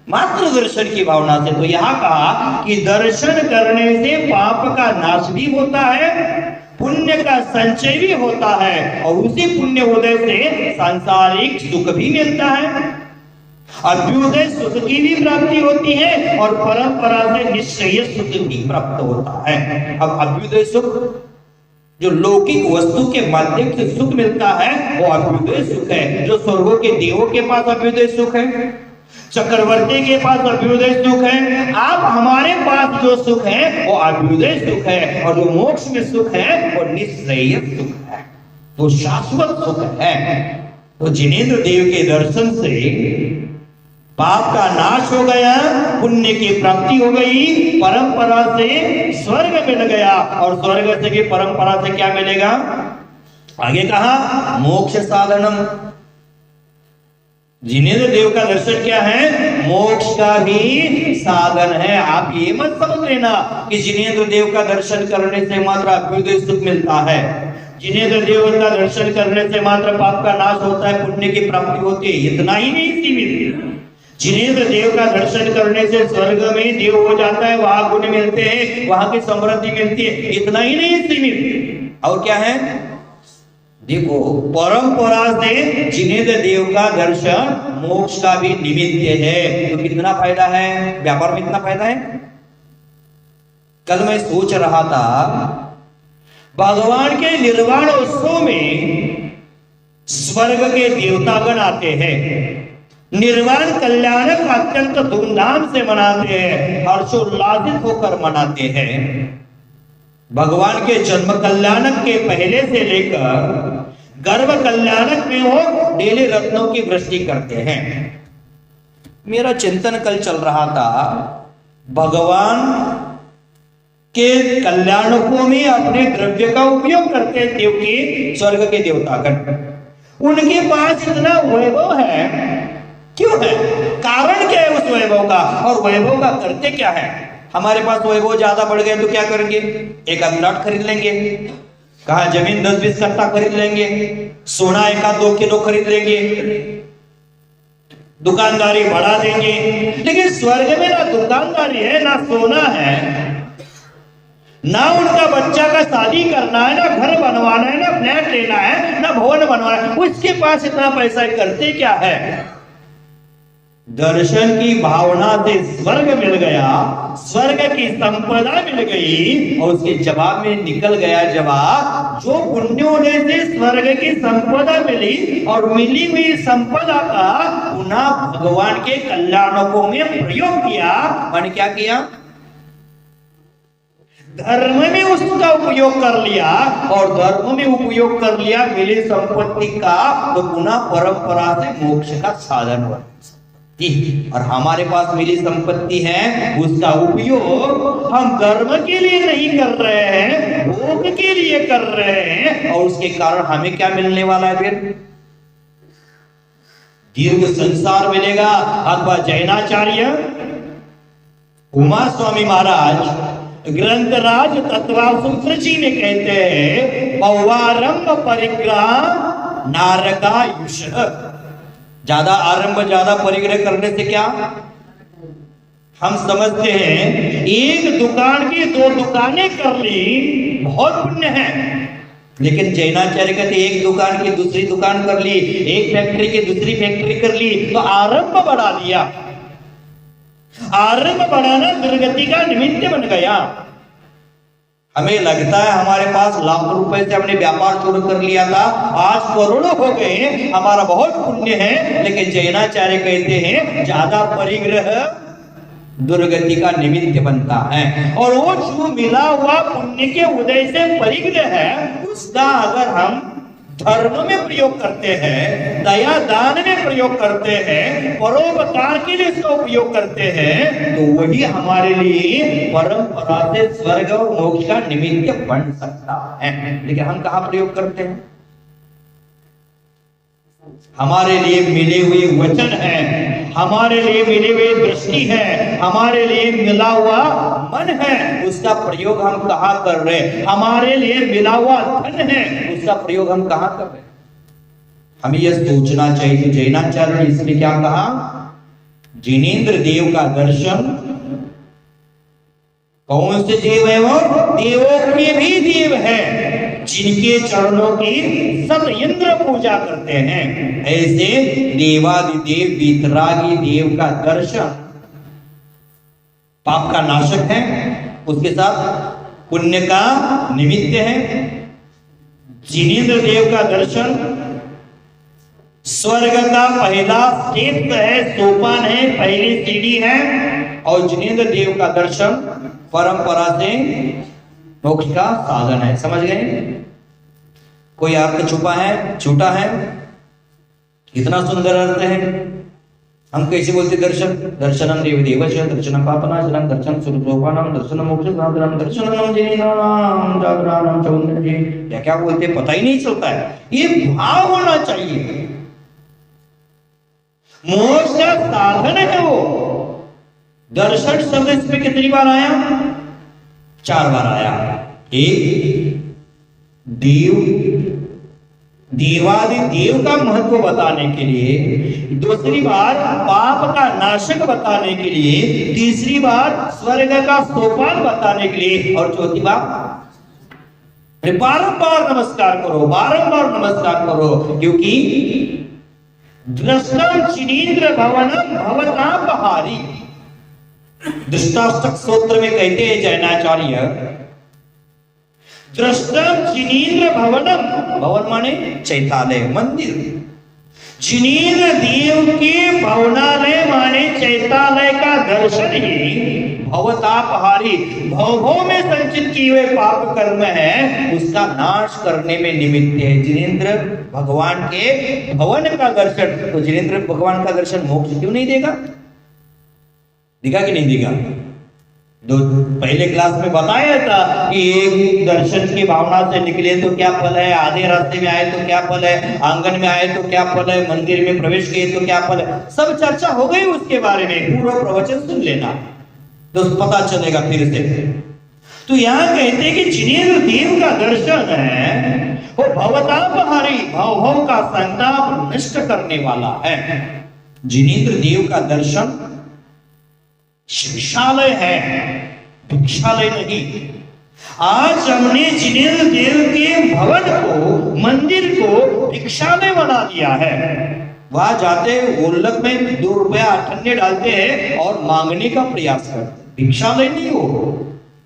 मात्र दर्शन की भावना से। तो यहां कहा कि दर्शन करने से पाप का नाश भी होता है, पुण्य का संचय भी होता है और उसी पुण्य उदय से सांसारिक सुख भी मिलता है। अभ्युदय सुख की भी प्राप्ति होती है और परंपरा से निश्चय सुख भी प्राप्त होता है। अब अभ्युदय सुख जो लौकिक वस्तु के माध्यम से सुख मिलता है वो अभ्युदय सुख है। जो स्वर्गों के देवों के पास अभ्युदय सुख है, चक्रवर्ती के पास अभ्युदय सुख है, आप हमारे पास जो सुख है वो अभ्युदय सुख है। और जो मोक्ष में सुख है वो निश्चय सुख है, वो शाश्वत सुख है। तो जिनेंद्र देव के दर्शन से पाप का नाश हो गया, पुण्य की प्राप्ति हो गई, परंपरा से स्वर्ग मिल गया। और स्वर्ग से की परंपरा से क्या मिलेगा? आगे कहा मोक्ष साधनम। जिनेंद्र देव का दर्शन क्या है? मोक्ष का भी साधन है। आप ये मत समझ लेना कि जिनेंद्र देव का दर्शन करने से मात्र अभ्युदय सुख मिलता है, जिनेंद्र देव का दर्शन करने से मात्र पाप का नाश होता है, पुण्य की प्राप्ति होती है। इतना ही नहीं सीमित, जिनेंद्र देव का दर्शन करने से स्वर्ग में देव हो जाता है, वहां गुण मिलते हैं, वहां की समृद्धि मिलती है। इतना ही नहीं सीमित, और क्या है? देखो परंपरा से जिनेंद्र देव का दर्शन मोक्ष का भी निमित्त है। तो कितना फायदा है? व्यापार में इतना फायदा है। कल मैं सोच रहा था भगवान के निर्वाण उत्सव में स्वर्ग के देवतागण आते हैं, निर्वाण कल्याणक अत्यंत धूमधाम से मनाते हैं, हर्षोल्लासित होकर मनाते हैं। भगवान के जन्म कल्याणक के पहले से लेकर गर्भ कल्याणक में वो डेली रत्नों की वृष्टि करते हैं। मेरा चिंतन कल चल रहा था, भगवान के कल्याणकों में अपने द्रव्य का उपयोग करते हैं देव के स्वर्ग के देवतागण। उनके पास इतना वैभव है, क्यों है? कारण क्या है उस वैभव का? और वैभव का करते क्या है? हमारे पास वैभव ज्यादा बढ़ गए तो क्या करेंगे? एक आध प्लॉट खरीद लेंगे, कहा जमीन 10-20 कट्टा खरीद लेंगे, सोना 1-2 किलो खरीद लेंगे, दुकानदारी बढ़ा देंगे। लेकिन स्वर्ग में ना दुकानदारी है, ना सोना है, ना उनका बच्चा का शादी करना है, ना घर बनवाना है, ना फ्लैट लेना है, ना भवन बनवाना है। उसके पास इतना पैसा करते क्या है? दर्शन की भावना से स्वर्ग मिल गया, स्वर्ग की संपदा मिल गई, और उसके जवाब में निकल गया जवाब, जो पुण्योदय से स्वर्ग की संपदा मिली और मिली हुई संपदा का पुनः भगवान के कल्याणकों में प्रयोग किया। मैंने क्या किया? धर्म में उसका उपयोग कर लिया, और धर्म में उपयोग कर लिया मिली संपत्ति का, तो पुनः परंपरा से मोक्ष का साधन हुआ। और हमारे पास मिली संपत्ति है, उसका उपयोग हम धर्म के लिए नहीं कर रहे हैं, भोग के लिए कर रहे हैं, और उसके कारण हमें क्या मिलने वाला है? फिर दीर्घ संसार मिलेगा। अथवा जैनाचार्य उमा स्वामी महाराज ग्रंथराज तत्वासूत्र जी में कहते हैं, पौवारंभ परिग्रह नारकायुष। ज्यादा आरंभ, ज्यादा परिग्रह करने से क्या हम समझते हैं? एक दुकान की 2 दुकानें कर ली, बहुत पुण्य है। लेकिन जैनाचार्य कहते एक दुकान की दूसरी दुकान कर ली, एक फैक्ट्री की दूसरी फैक्ट्री कर ली, तो आरंभ बढ़ा दिया। आरंभ बढ़ाना दुर्गति का निमित्त बन गया। हमें लगता है हमारे पास लाखों रुपए से हमने व्यापार शुरू कर लिया था, आज करोड़ों हो गए, हमारा बहुत पुण्य है। लेकिन जैनाचार्य कहते हैं ज्यादा परिग्रह दुर्गति का निमित्त बनता है। और वो जो मिला हुआ पुण्य के उदय से परिग्रह है, उसका अगर हम धर्म में प्रयोग करते हैं, दया दान में प्रयोग करते हैं, परोपकार के लिए इसका उपयोग करते हैं, तो वही हमारे लिए परंपरा से स्वर्ग और मोक्ष का निमित्त बन सकता है। लेकिन हम कहाँ प्रयोग करते हैं? हमारे लिए मिले हुए वचन है, हमारे लिए मिली हुई दृष्टि है, हमारे लिए मिला हुआ मन है, उसका प्रयोग हम कहाँ कर रहे हैं? हमारे लिए मिला हुआ धन है, उसका प्रयोग हम कहाँ कर रहे हैं? हमें यह सोचना चाहिए। तो जैनाचार्य ने इसलिए क्या कहा? जिनेंद्र देव का दर्शन, कौन से देव है वो? देवों के भी देव है, जिनके चरणों की सब इंद्र पूजा करते हैं, ऐसे देवादिदेव वीतरागी देव का दर्शन पाप का नाशक है, उसके साथ पुण्य का निमित्त है। जिनेंद्र देव का दर्शन स्वर्ग का पहला स्टेप है, सोपान है, पहली सीढ़ी है। और जिनेंद्र देव का दर्शन परंपरा से मोक्ष का साधन है। समझ गए? कोई अर्थ छुपा है, छूटा है? इतना सुंदर अर्थ है। हम कैसे बोलते दर्शन? दर्शनम देव देवस्य दर्शनम पापनाशनम दर्शन सुरसोपानम दर्शनम मोक्ष साधनम दर्शनम जिनेन्द्राणाम जागराणम चौंदर्य। या क्या बोलते पता ही नहीं चलता है। ये भाव होना चाहिए। मोक्ष का साधन है वो। दर्शन शब्द इसमें कितनी बार आया? 4 बार आया। एक देवादि देव का महत्व बताने के लिए, दूसरी बार पाप का नाशक बताने के लिए, तीसरी बार स्वर्ग का सोपान बताने के लिए, और चौथी बार बारंबार नमस्कार करो, बारंबार नमस्कार करो। क्योंकि दृष्टम जिनेंद्र भवनम भवतापहारी, दृष्टाष्टक सूत्र में कहते हैं जैनाचार्य, दृष्टम जिनेंद्र भवनम, भवन माने चैतालय, मंदिर। जिनेंद्र देव के भवनालय माने चैतालय का दर्शन ही भवतापहारी, भव में संचित किए हुए पाप कर्म है, उसका नाश करने में निमित्त है। जिनेंद्र भगवान के भवन का दर्शन, तो जिनेंद्र भगवान का दर्शन मोक्ष क्यों नहीं देगा? दिखा कि नहीं दिखा? पहले क्लास में बताया था कि एक दर्शन की भावना से निकले तो क्या फल है, आधे रास्ते में आए तो क्या फल है, आंगन में आए तो क्या फल है, मंदिर में प्रवेश किए तो क्या फल है। सब चर्चा हो गई उसके बारे में। पूरा प्रवचन सुन लेना तो पता चलेगा फिर से। तो यहाँ कहते हैं कि जिनेंद्र देव का दर्शन है वो भवतापहारी, भव का संताप नष्ट करने वाला है। जिनेंद्र देव का दर्शन शिक्षालय है, भिक्षालय नहीं। आज हमने जिनेंद्र देव के भवन को, मंदिर को भिक्षालय बना दिया है। वहां जाते गोलक में 2 रुपया अठन्ने डालते हैं और मांगने का प्रयास करते। भिक्षालय नहीं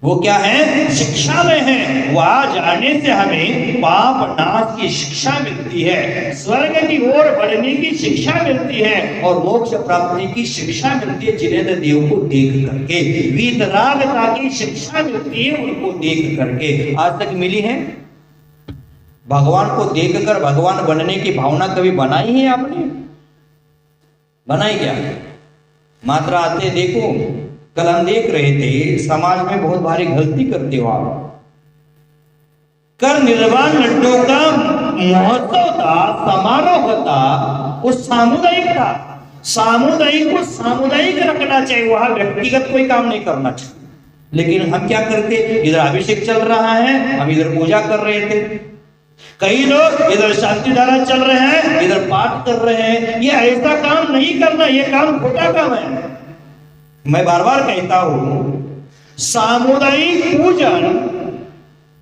वो क्या है? शिक्षालय है। वहां जाने से हमें पाप नाश की शिक्षा मिलती है, स्वर्ग की ओर बढ़ने की शिक्षा मिलती है, और मोक्ष प्राप्ति की शिक्षा मिलती है। जिनेंद्र देव को देख करके वीतरागता की शिक्षा मिलती है, उनको देख करके। आज तक मिली है? भगवान को देखकर भगवान बनने की भावना कभी बनाई है आपने? बनाई क्या? मात्रा आते देखो। कल हम देख रहे थे समाज में बहुत भारी गलती करते हो आप। कर निर्वाण लड्डू का महोत्सव था, समारोह था, वो सामुदायिक था। सामुदायिक को सामुदायिक रखना चाहिए, वहां व्यक्तिगत कोई काम नहीं करना चाहिए। लेकिन हम क्या करते? इधर अभिषेक चल रहा है, हम इधर पूजा कर रहे थे। कई लोग इधर शांति धारा चल रहे हैं, इधर पाठ कर रहे हैं। ये ऐसा काम नहीं करना, ये काम खोटा काम है। मैं बार बार कहता हूं, सामुदायिक पूजन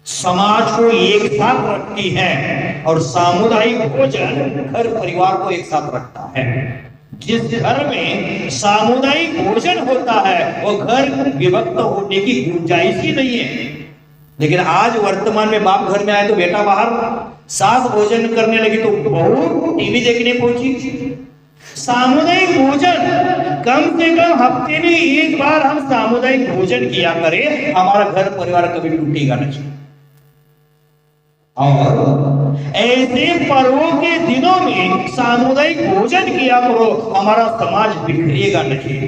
समाज को एक साथ रखती है, और सामुदायिक भोजन घर परिवार को एक साथ रखता है। जिस घर में सामुदायिक भोजन होता है वो घर विभक्त होने की गुंजाइश ही नहीं है। लेकिन आज वर्तमान में बाप घर में आए तो बेटा बाहर, सास भोजन करने लगी तो बहू टीवी देखने पहुंची। सामुदायिक भोजन कम से कम हफ्ते में एक बार हम सामुदायिक भोजन किया करें, हमारा घर परिवार कभी टूटेगा नहीं। और ऐसे पर्वों के दिनों में सामुदायिक भोजन किया करो, हमारा समाज बिखरेगा नहीं।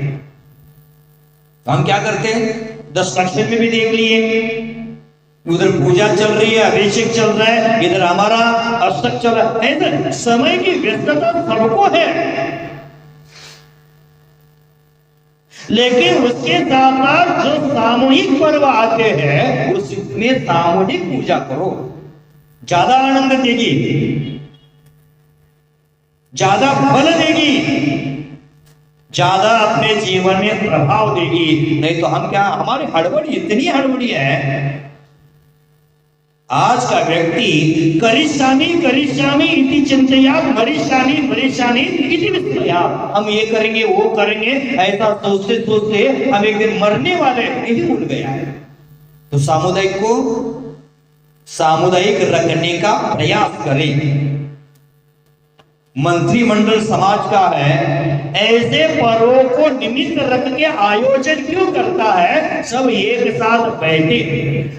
हम क्या करते हैं? 10 लक्षण में भी देख लिए, उधर पूजा चल रही है, अभिषेक चल रहा है, इधर हमारा अष्टक चल रहा है। समय की व्यस्तता सबको है, लेकिन उसके साथ साथ जो सामूहिक पर्व आते हैं उसमें सामूहिक पूजा करो। ज्यादा आनंद देगी, ज्यादा फल देगी, ज्यादा अपने जीवन में प्रभाव देगी। नहीं तो हम क्या, हमारी हड़बड़ी इतनी हड़बड़ी है। आज का व्यक्ति करिष्यामि करिष्यामि इति चिंतया मरिष्यामि मरिष्यामि इति विस्मया, हम ये करेंगे वो करेंगे ऐसा सोचते सोचते हम एक दिन मरने वाले यही भूल गया है। तो सामुदायिक को सामुदायिक रखने का प्रयास करें। मंत्रिमंडल समाज का है, ऐसे पर्वों को निमित्त रख के आयोजन क्यों करता है? सब एक साथ बैठे,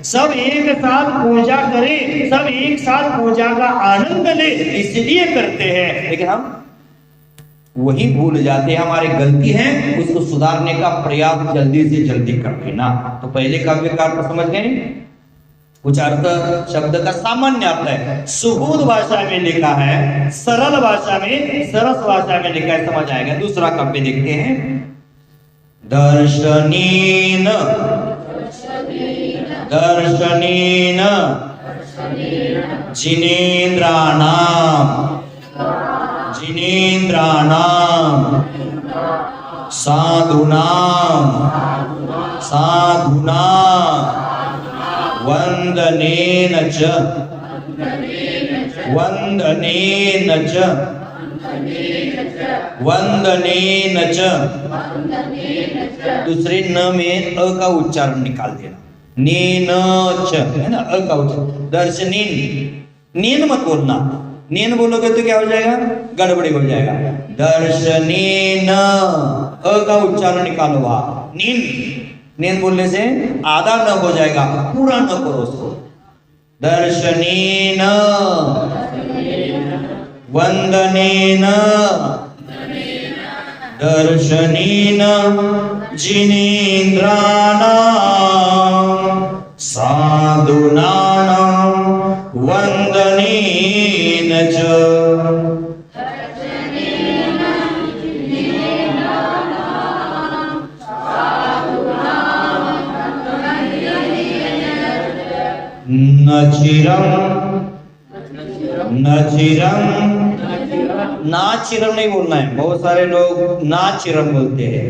सब एक साथ पूजा करें, सब एक साथ पूजा का आनंद ले, इसलिए करते हैं। लेकिन हम वही भूल जाते हैं, हमारी गलती है, उसको सुधारने का प्रयास जल्दी से जल्दी कर लेना। तो पहले काव्यकार को समझ गए, कुछ अर्थ शब्द का सामान्य अर्थ है, सुबोध भाषा में लिखा है, सरल भाषा में सरस भाषा में लिखा है, समझ आएगा। दूसरा काव्य देखते हैं। दर्शनेन दर्शनेन जिनेन्द्राणाम जिनेन्द्राणाम साधूनाम साधूनाम वंदनेन च वंदनेन च वंदनेन च। दूसरे न में अ का उच्चारण निकाल देना, नेन च है ना, अ का उच्चारण। दर्शनेन, नेन मत बोलना, नेन बोलोगे तो क्या हो जाएगा, गड़बड़ी हो जाएगा। दर्शनेन अ का उच्चारण निकालो, वहां नीन, नींद बोलने से आधा न हो जाएगा, पूरा न करो उसको। दर्शनेन वंदनेन दर्शनेन जिनेन्द्राणां साधूनां वंदनेन च। नचिरम नचिरम, नाचिरम नहीं बोलना है, बहुत सारे लोग नाचिरम बोलते हैं।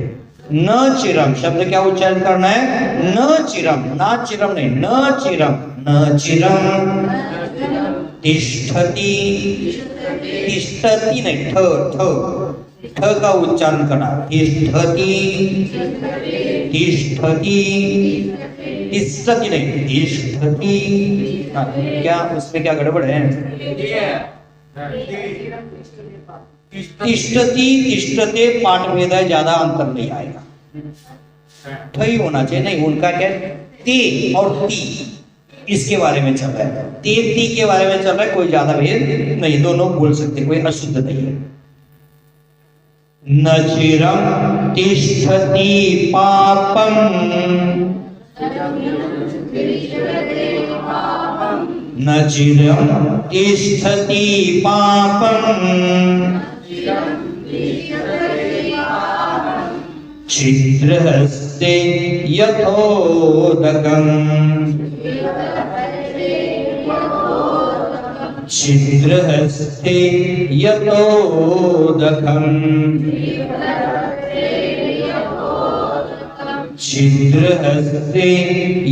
न चिरम शब्द क्या उच्चारण करना है, न चिरम, नाचिरम नहीं, न चिरम, न चिरम तिष्ठति, तिष्ठति नहीं, ठ ठ ठ का उच्चारण करना, तिष्ठति तिष्ठति तिष्ठति नहीं, तिष्ठति। क्या उसमें क्या गड़बड़ है? तिष्ठति तिष्ठते पाठ भेद है, ज्यादा अंतर नहीं आएगा, ठही होना चाहिए। नहीं, उनका क्या ते और ती, इसके बारे में चल रहा है, ते ती के बारे में चल रहा है, कोई ज्यादा भेद नहीं, दोनों बोल सकते, कोई अशुद्ध नहीं है। नचिरम तिष्ठति पापम नचिरम तिष्ठति पापम छिद्रहस्ते यथोदकम् छिद्रहस्ते यथोदकम् छिद्रहस्ते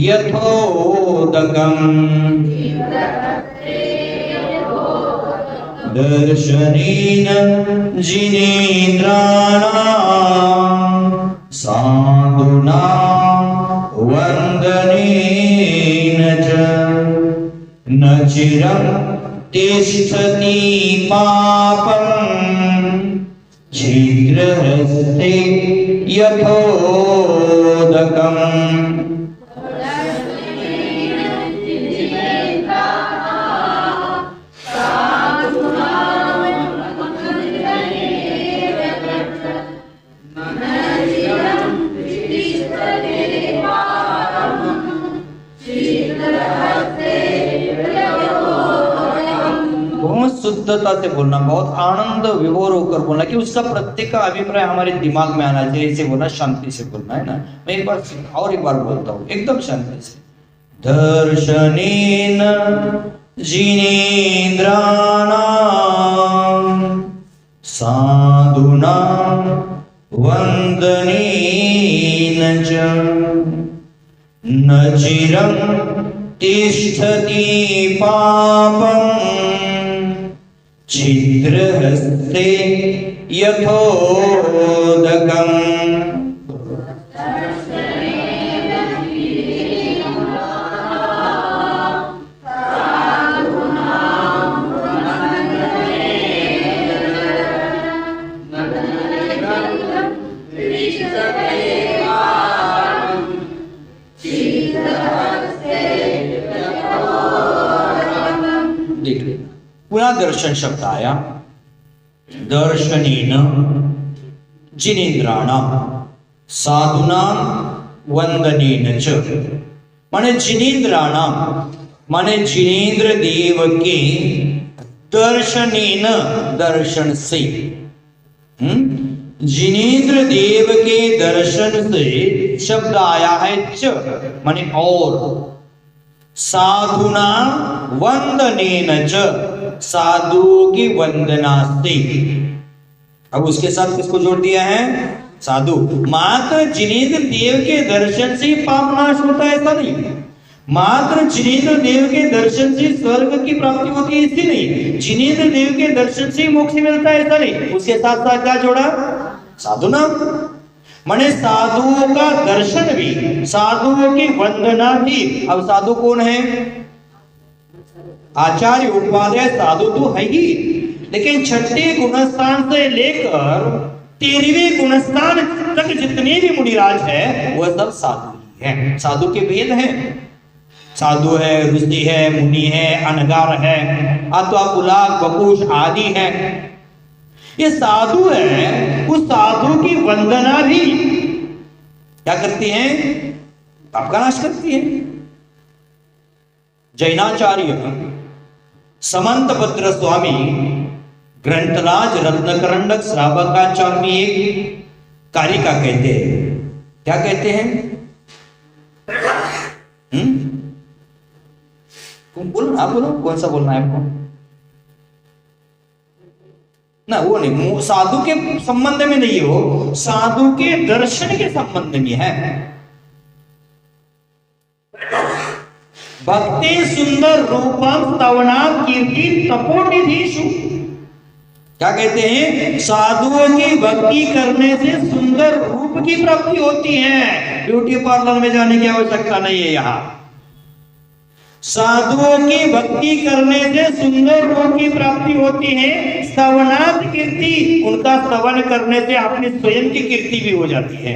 यथोदकम् दर्शनेन जिनेन्द्राणां साधूनां वन्दनेन च न चिरं तिष्ठति पापम् छिद्रहस्ते यथोदकम्। शुद्धता से बोलना, बहुत आनंद विभोर होकर बोलना, कि उसका प्रत्येक का अभिप्राय हमारे दिमाग में आना चाहिए। ऐसे बोलना, शांति से बोलना है ना। मैं एक बार और एक बार बोलता हूँ, एकदम शांति से। दर्शनेन जिनेन्द्राणां साधूनां वन्दनेन च न चिरं तिष्ठति पापं छिद्रहस्ते यथोदकम्। पुनः दर्शन शब्द आया। दर्शनेन जिनेन्द्राणां साधूनां वंदनेन च, माने जिनेन्द्राणां माने जिनेन्द्र देव के दर्शनेन दर्शन से, जिनेन्द्र देव के दर्शन से शब्द आया है च माने और, साधुना वंदनेन च साधुओं की वंदना से। अब उसके साथ किसको जोड़ दिया है? साधु। मात्र जिनेन्द्र देव के दर्शन से पाप नाश होता है ऐसा नहीं, मात्र जिनेन्द्र देव के दर्शन से स्वर्ग की प्राप्ति होती है इससे नहीं, जिनेन्द्र देव के दर्शन से मोक्ष मिलता है ऐसा नहीं, उसके साथ साथ क्या जोड़ा? साधु नाम। माने साधुओं का दर्शन भी, साधुओं की वंदना भी। अब साधु कौन है? आचार्य उपाध्याय साधु तो है ही, लेकिन छठे गुणस्थान से लेकर 13वें गुणस्थान तक जितने भी मुनिराज है वह सब साधु ही है। साधु के भेद हैं, साधु है, ऋषि है, मुनि है, अनगार है, अथवा पुलाक बकुश आदि है। ये साधु है, उस साधु की वंदना भी क्या करती है? पाप का नाश करती है। जैनाचार्य समंत भद्र स्वामी ग्रंथराज रत्नकरंडक श्रावकाचार्य में एक कारिका कहते हैं। क्या कहते हैं? बोलो ना, बोलो कौन सा बोलना है आपको? ना वो नहीं, साधु के संबंध में नहीं हो, साधु के दर्शन के संबंध में है। भक्ति सुंदर रूपम स्तवना कीर्ति तपोनिधिषु। क्या कहते हैं? साधुओं की भक्ति करने से सुंदर रूप की प्राप्ति होती है। ब्यूटी पार्लर में जाने की आवश्यकता नहीं है। यहाँ साधुओं की भक्ति करने से सुंदर रूप की प्राप्ति होती है। स्तवनात् कीर्ति, उनका स्तवन करने से अपनी स्वयं की कीर्ति भी हो जाती है।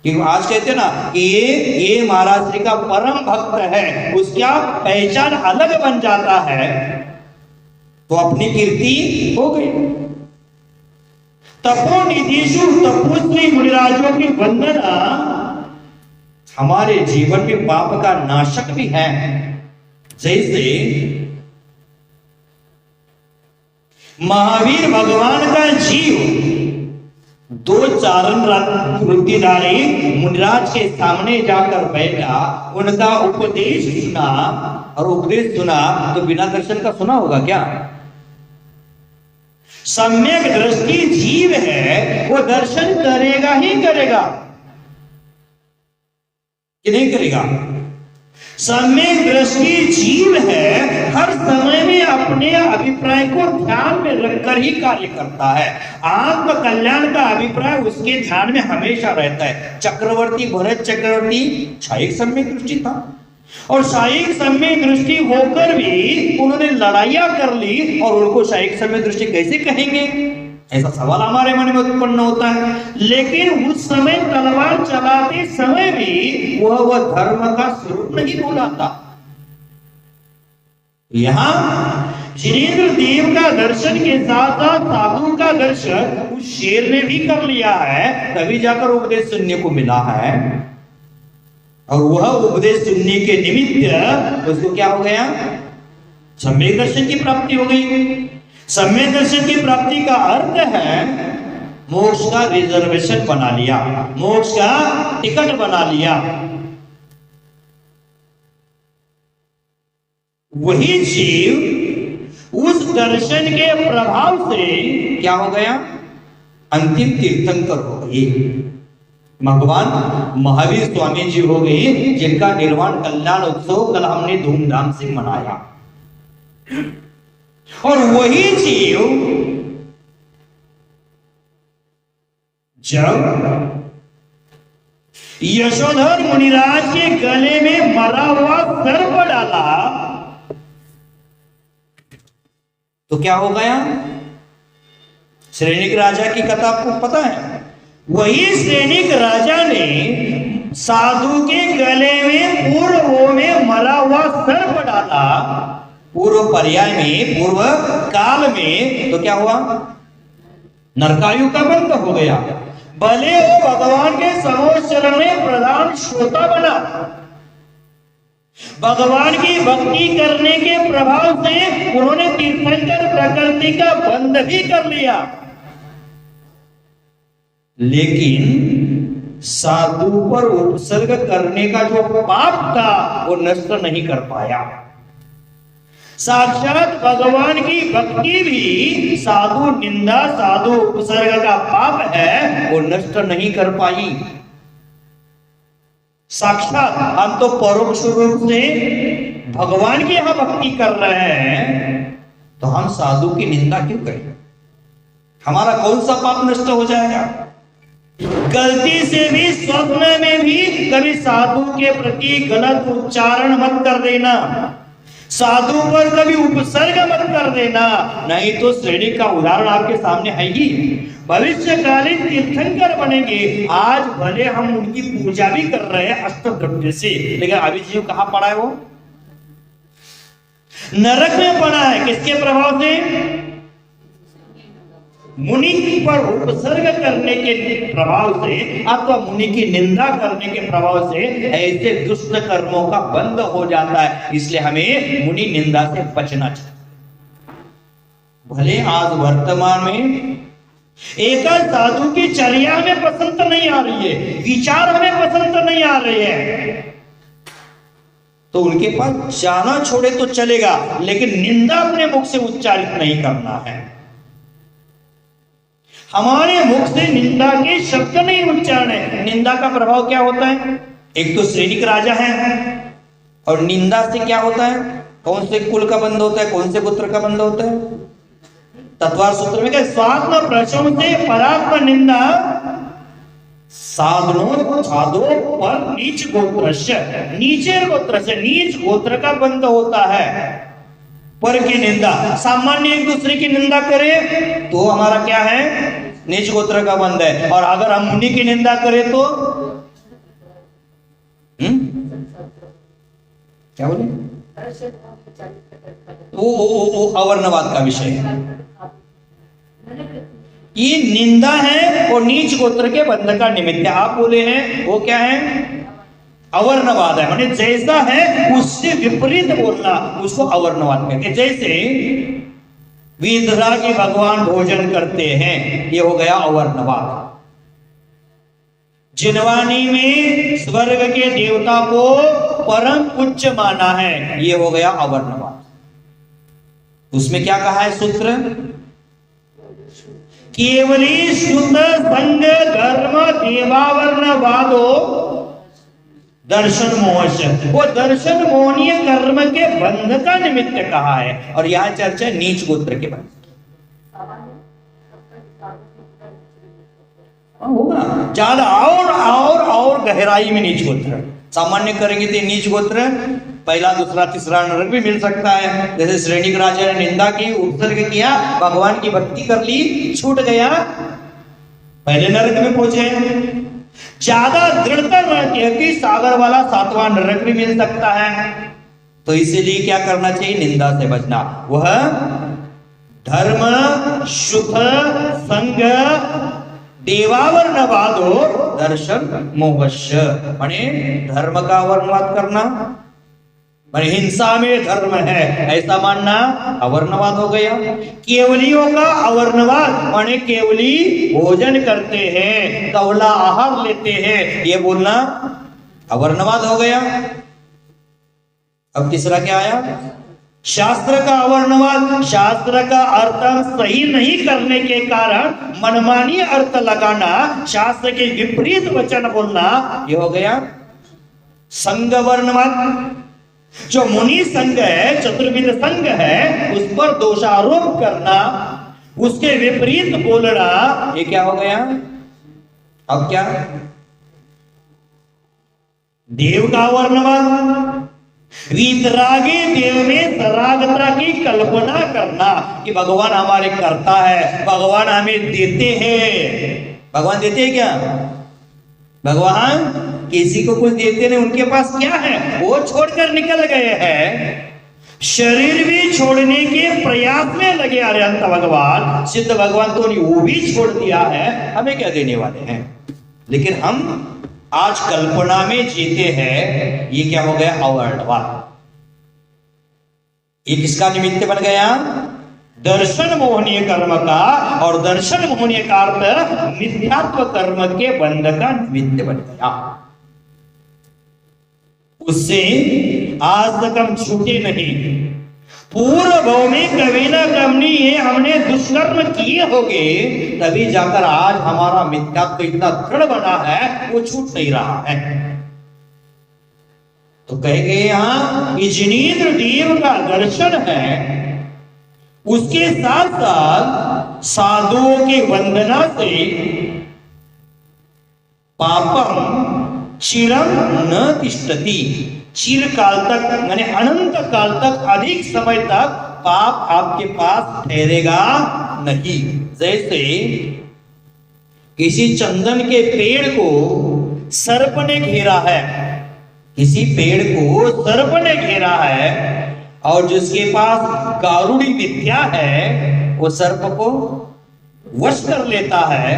क्योंकि आज कहते हैं ना कि ये महाराज श्री का परम भक्त है, उसका पहचान अलग बन जाता है तो अपनी कीर्ति हो गई। तपोनिधिषु, तपोश्री मुनिराजों की वंदना हमारे जीवन में पाप का नाशक भी है। जैसे महावीर भगवान का जीव दो चारण वृत्तिधारी मुनिराज के सामने जाकर बैठा, उनका उपदेश सुना, और उपदेश सुना तो बिना दर्शन का सुना होगा क्या? सम्यक दृष्टि जीव है, वो दर्शन करेगा ही करेगा कि नहीं करेगा? सम्यक दृष्टि जीव है, हर समय में अपने अभिप्राय को ध्यान में रखकर ही कार्य करता है। आत्म कल्याण का अभिप्राय उसके ध्यान में हमेशा रहता है। चक्रवर्ती भरत चक्रवर्ती शायिक सम्यक दृष्टि था, और शायिक सम्यक दृष्टि होकर भी उन्होंने लड़ाइयां कर ली, और उनको शायिक सम्यक दृष्टि कैसे कहेंगे? ऐसा सवाल हमारे मन में उत्पन्न होता है। लेकिन उस समय तलवार चलाते समय भी वह धर्म का स्वरूप नहीं भूला था। यहाँ जिनेन्द्र देव का दर्शन के साथ साथ साधु का दर्शन उस शेर ने भी कर लिया है, तभी जाकर उपदेश सुनने को मिला है। और वह उपदेश सुनने के निमित्त उसको क्या हो गया? सम्यक दर्शन की प्राप्ति हो गई। सम्यक दर्शन की प्राप्ति का अर्थ है मोक्ष का रिजर्वेशन बना लिया, मोक्ष का टिकट बना लिया। वही जीव उस दर्शन के प्रभाव से क्या हो गया? अंतिम तीर्थंकर हो गए। भगवान महावीर स्वामी जी हो गए, जिनका निर्वाण कल्याण उत्सव कल हमने धूमधाम से मनाया। और वही जीव जब यशोधर मुनिराज के गले में मरा हुआ सर्प डाला तो क्या हो गया? श्रेणिक राजा की कथा आपको पता है। वही श्रेणिक राजा ने साधु के गले में पूर्व में मरा हुआ सर्प डाला, पूर्व पर्याय में, पूर्व काल में, तो क्या हुआ? नरकायु का बंध हो गया। भले वो भगवान के समोच्च चरण में प्रधान श्रोता बना, भगवान की भक्ति करने के प्रभाव से उन्होंने तीर्थंकर प्रकृति का बंध भी कर लिया, लेकिन साधु पर उपसर्ग करने का जो पाप था वो नष्ट नहीं कर पाया। साक्षात भगवान की भक्ति भी साधु निंदा, साधु उपसर्ग का पाप है, वो नष्ट नहीं कर पाई। साक्षात हम तो परोक्ष रूप से भगवान की यहां भक्ति कर रहे हैं, तो हम साधु की निंदा क्यों करें? हमारा कौन सा पाप नष्ट हो जाएगा? गलती से भी स्वप्न में भी कभी साधु के प्रति गलत उच्चारण मत कर देना, साधु पर कभी उपसर्ग मत कर देना, नहीं तो श्रेणी का उदाहरण आपके सामने है ही। भविष्यकालीन तीर्थंकर बनेंगे। आज भले हम उनकी पूजा भी कर रहे हैं अष्टद्रव्य से, लेकिन अभी जीव कहां पड़ा है? वो नरक में पड़ा है। किसके प्रभाव से? मुनि पर उपसर्ग करने के प्रभाव से अथवा मुनि की निंदा करने के प्रभाव से ऐसे दुष्ट कर्मों का बंध हो जाता है। इसलिए हमें मुनि निंदा से बचना चाहिए। भले आज वर्तमान में एक साधु की चर्या हमें पसंद नहीं आ रही है, विचार हमें पसंद नहीं आ रहे हैं, तो उनके पास जाना छोड़े तो चलेगा, लेकिन निंदा अपने मुख से उच्चारित नहीं करना है। हमारे मुख से निंदा के शब्द नहीं उच्चारण है। निंदा का प्रभाव क्या होता है? एक तो श्रेणिक राजा है, और निंदा से क्या होता है? कौन से कुल का बंध होता है, कौन से पुत्र का बंध होता है? तत्वार सूत्र में क्या? स्वात्म प्रशम से परात्म निंदा साधनों साधो पर नीच गोत्र से, नीचे गोत्र से नीच गोत्र का बंध होता है। पर की निंदा, सामान्य एक दूसरे की निंदा करें तो हमारा क्या है? नीच गोत्र का बंध है। और अगर हम मुनि की निंदा करें तो क्या बोले? वो अवर्णवाद का विषय है। ये निंदा है और नीच गोत्र के बंध का निमित्त आप बोले हैं, वो क्या है? अवर्णवाद है। माने जैसा है उससे विपरीत बोलना, उसको अवर्णवाद कहते हैं। जैसे विदरा के भगवान भोजन करते हैं, ये हो गया अवर्णवाद। जिनवानी में स्वर्ग के देवता को परम उच्च माना है, ये हो गया अवर्णवाद। उसमें क्या कहा है सूत्र? केवली शुद्ध संग धर्म देवावर्णवादो दर्शन मोहस्य, वो दर्शन मोहनीय कर्म के बंध का निमित्त कहा है। और यहां चर्चा नीच गोत्र के बंध होगा ज्यादा और गहराई में नीच गोत्र। सामान्य करेंगे तो नीच गोत्र पहला दूसरा तीसरा नरक भी मिल सकता है। जैसे श्रेणिक राजा ने निंदा की, उपसर्ग किया, भगवान की भक्ति कर ली, छूट गया, पहले नरक में पहुंचे। ज्यादा दृढ़ता रहती है कि सागर वाला सातवां नरक भी मिल सकता है। तो इसीलिए क्या करना चाहिए? निंदा से बचना। वह धर्म शुद्ध संग देवावर्णवादो दर्शन मोहस्य, माने धर्म का वर्णवाद करना, माने हिंसा में धर्म है ऐसा मानना अवर्णवाद हो गया। केवलियों का अवर्णवाद माने केवली भोजन करते हैं, कवला आहार लेते हैं, ये बोलना अवर्णवाद हो गया। अब तीसरा क्या आया? शास्त्र का अवर्णवाद, शास्त्र का अर्थ सही नहीं करने के कारण मनमानी अर्थ लगाना, शास्त्र के विपरीत वचन बोलना, ये हो गया संघ वर्णवाद। जो मुनि संघ है, चतुर्विध संघ है, उस पर दोषारोप करना, उसके विपरीत बोलना, ये क्या हो गया? अब क्या? देव का वर्णवाद। वीतरागी देव में सरागता की कल्पना करना कि भगवान हमारे करता है, भगवान हमें देते हैं। भगवान देते हैं क्या? भगवान किसी को कुछ देते नहीं, उनके पास क्या है वो छोड़कर निकल गए हैं। शरीर भी छोड़ने के प्रयास में लगे। अरे अंत भगवान, सिद्ध भगवान तो नहीं, वो भी छोड़ दिया है, हमें क्या देने वाले हैं? लेकिन हम आज कल्पना में जीते हैं। ये क्या हो गया? अवर्णवाद। ये किसका निमित्त बन गया? दर्शन मोहनीय कर्म का। और दर्शन मोहनीय का अर्थ मिथ्यात्व कर्म के बंध का निमित्त बन गया। उससे आज तक हम छूटे नहीं। पूर्व भव में कभी ना कभी ये हमने दुष्कर्म किए होंगे, तभी जाकर आज हमारा मिथ्यात्व इतना दृढ़ बना है, वो छूट नहीं रहा है। तो कहेंगे यहां कि जिनेंद्र देव का दर्शन है, उसके साथ साथ साधुओं की वंदना से पापम चिरम न तिष्ठति, चिरकाल तक माने अनंत काल तक, अधिक समय तक पाप आपके पास ठहरेगा नहीं। जैसे किसी चंदन के पेड़ को सर्प ने घेरा है, किसी पेड़ को सर्प ने घेरा है, और जिसके पास गारुड़ी विद्या है वो सर्प को वश कर लेता है।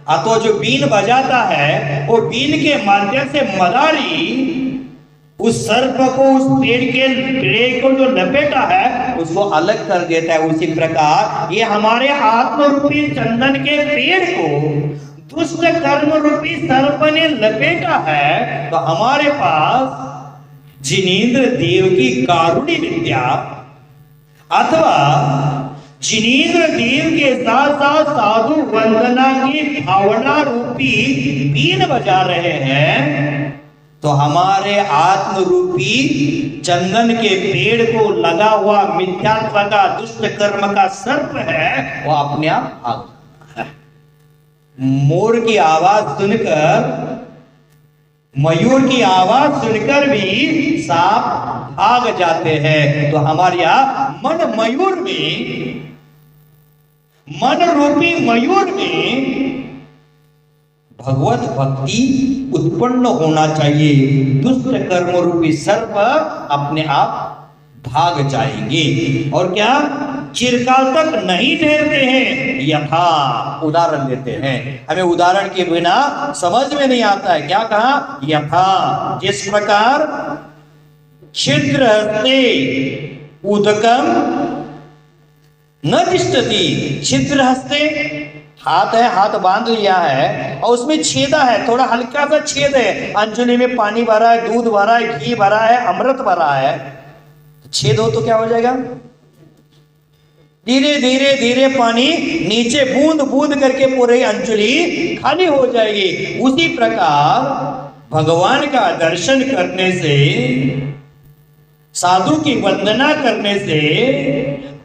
अथवा जो बीन बजाता है, वो बीन के माध्यम से मदारी उस सर्प को, उस पेड़ को जो लपेटा है उसको अलग कर देता है। उसी प्रकार ये हमारे आत्मरूपी चंदन के पेड़ को दुष्ट कर्म रूपी सर्प ने लपेटा है। तो हमारे पास जिनेंद्र देव की कारुणी विद्या अथवा जिनेंद्र देव के साथ साथ साधु वंदना की भावना रूपी बीन बजा रहे हैं, तो हमारे आत्म रूपी चंदन के पेड़ को लगा हुआ मिथ्यात्व का दुष्ट कर्म का सर्प है, वो अपने आप भाग जाता है। मोर की आवाज सुनकर, मयूर की आवाज सुनकर भी सांप भाग जाते हैं। तो हमारे यहां मन मयूर में, मन रूपी मयूर में भगवत भक्ति उत्पन्न होना चाहिए। दुष्ट कर्म रूपी सर्प अपने आप भाग जाएंगे। और क्या? चिरकाल तक नहीं ठहरते हैं। यथा, उदाहरण देते हैं, हमें उदाहरण के बिना समझ में नहीं आता है। क्या कहा? यथा, जिस प्रकार छिद्र हस्ते उदकम न तिष्ठति। छिद्र हस्ते, हाथ है, हाथ बांध लिया है और उसमें छेदा है, थोड़ा हल्का सा छेद है, अंजलि में पानी भरा है, दूध भरा है, घी भरा है, अमृत भरा है, छेद हो तो क्या हो जाएगा? धीरे धीरे धीरे पानी नीचे बूंद बूंद करके पूरी अंजलि खाली हो जाएगी। उसी प्रकार भगवान का दर्शन करने से, साधु की वंदना करने से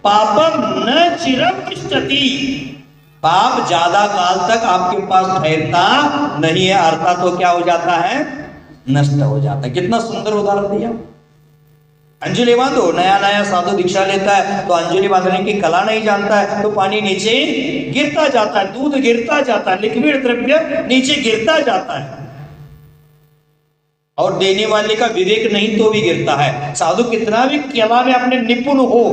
पापम न चिरम तिष्ठति, पाप ज्यादा काल तक आपके पास ठहरता नहीं है, अर्थात तो क्या हो जाता है? नष्ट हो जाता है। कितना सुंदर उदाहरण दिया। अंजलि बांधो, नया नया साधु दीक्षा लेता है तो अंजलि बांधने की कला नहीं जानता है, तो पानी नीचे गिरता जाता है, दूध गिरता जाता है, लिक्विड द्रव्य नीचे गिरता जाता है, और देने वाले का विवेक नहीं तो भी गिरता है। साधु कितना भी कला में अपने निपुण हो,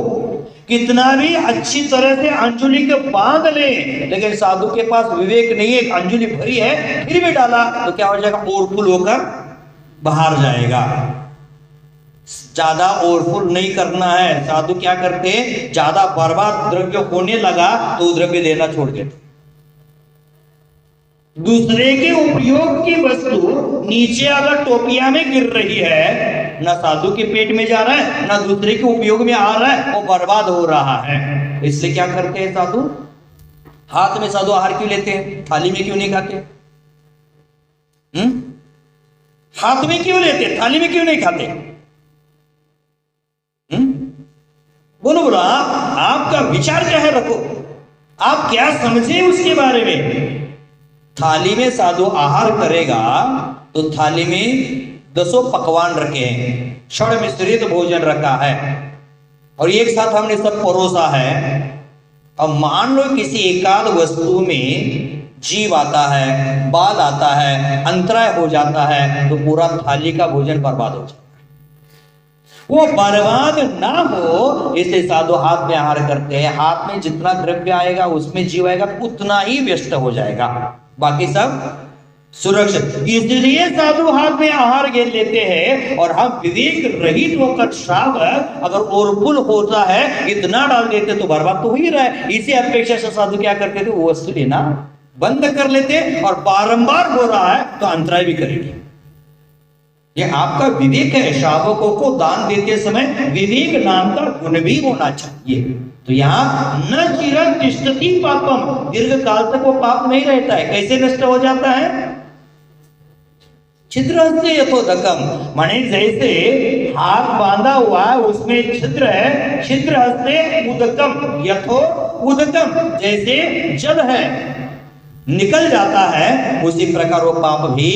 कितना भी अच्छी तरह से अंजलि को बांध ले, लेकिन साधु के पास विवेक नहीं है, अंजलि भरी है फिर भी डाला तो क्या हो जाएगा? ओवरफुल होकर बाहर जाएगा। ज्यादा ओवरफुल नहीं करना है। साधु क्या करते हैं? ज्यादा बर्बाद द्रव्य होने लगा तो द्रव्य देना छोड़ देते। दूसरे के उपयोग की वस्तु नीचे अगर टोपिया में गिर रही है ना साधु के पेट में जा रहा है, ना दूसरे के उपयोग में आ रहा है, वो बर्बाद हो रहा है। इसलिए क्या करते हैं साधु? हाथ में साधु आहार क्यों लेते हैं? थाली में क्यों नहीं खाते? हाथ में क्यों लेते, थाली में क्यों नहीं खाते? बोलो बोलो, आपका विचार क्या है? रखो, आप क्या समझे उसके बारे में। थाली में साधु आहार करेगा तो थाली में 10 पकवान रखे हैं, षड मिश्रित भोजन रखा है और एक साथ हमने सब परोसा है। अब मान लो किसी एकाध वस्तु में जीव आता है, बाल आता है, अंतराय हो जाता है, तो पूरा थाली का भोजन बर्बाद हो जाता है। वो बर्बाद ना हो इसलिए साधु हाथ में आहार करते हैं। हाथ में जितना द्रव्य आएगा उसमें जीव आएगा, उतना ही व्यस्त हो जाएगा, बाकी सब सुरक्षित। इसलिए साधु हाथ में आहार ले लेते हैं और हम विवेक रहित होकर श्रावक अगर ओरपुल होता है इतना डाल देते तो बर्बाद तो हो ही रहा है। इसी अपेक्षा से साधु क्या करते थे? वो वस्तु लेना बंद कर लेते और बारंबार हो रहा है तो अंतराय भी करेगी। ये आपका विवेक है। श्रावकों को दान देते समय विवेक नाम का गुण भी होना चाहिए। तो यहाँ न चिरं तिष्ठति पापम, दीर्घ काल तक वो पाप नहीं रहता है। कैसे नष्ट हो जाता है? छिद्रहस्ते यथोदकम, माने जैसे हाथ बांधा हुआ है उसमें छिद्र है, छिद्रहस्ते उदकम यथो उदकम, जैसे जल है निकल जाता है उसी प्रकार वो पाप भी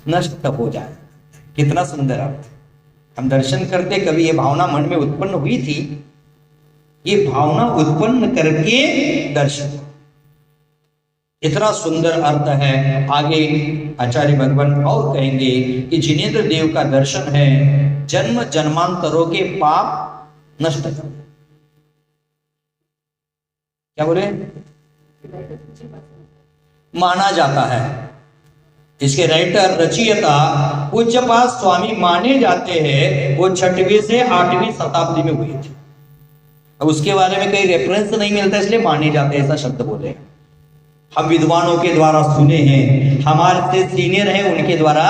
नष्ट हो जाए। कितना सुंदर अर्थ। हम दर्शन करते कभी ये भावना मन में उत्पन्न हुई थी, ये भावना उत्पन्न करके दर्शन, इतना सुंदर अर्थ है। आगे आचार्य भगवान और कहेंगे कि जिनेंद्र देव का दर्शन है जन्म जन्मांतरों के पाप नष्ट कर। क्या बोले? माना जाता है। इसके राइटर रचयिता पूज्यपाद स्वामी माने जाते हैं, वो 6वीं से 8वीं शताब्दी में हुए थे। अब उसके बारे में कहीं रेफरेंस नहीं मिलता इसलिए माने जाते हैं, ऐसा शब्द बोले। हम विद्वानों के द्वारा सुने हैं, हमारे से सीनियर हैं उनके द्वारा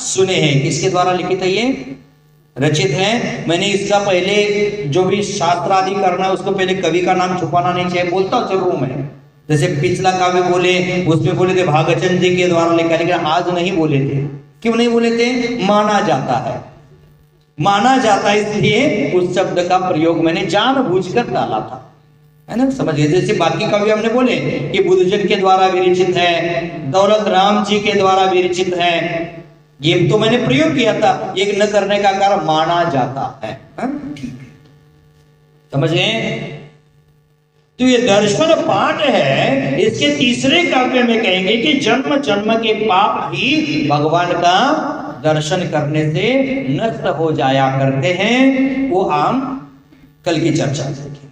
सुने हैं। किसके द्वारा लिखित है? ये रचित है। मैंने इसका पहले जो भी शास्त्र आदि करना है उसको पहले कवि का नाम छुपाना नहीं चाहिए, बोलता जरूर मैं। जैसे पिछला काव्य बोले उसमें बोले थे भागचंद जी के द्वारा लिखा, लेकिन आज नहीं बोले थे। क्यों नहीं बोले थे? माना जाता है, माना जाता है, इसलिए उस शब्द का प्रयोग मैंने जानबूझकर डाला था, है ना? समझिए। जैसे बाकी कवि हमने बोले कि बुद्धजन के द्वारा विरचित है, दौलत राम जी के द्वारा विरचित है, ये तो मैंने प्रयोग किया था। ये न करने का कारण माना जाता है। ठीक है, समझे? तो ये दर्शन पाठ है। इसके तीसरे काव्य में कहेंगे कि जन्म जन्म के पाप ही भगवान का दर्शन करने से नष्ट हो जाया करते हैं। वो हम कल की चर्चा करेंगे।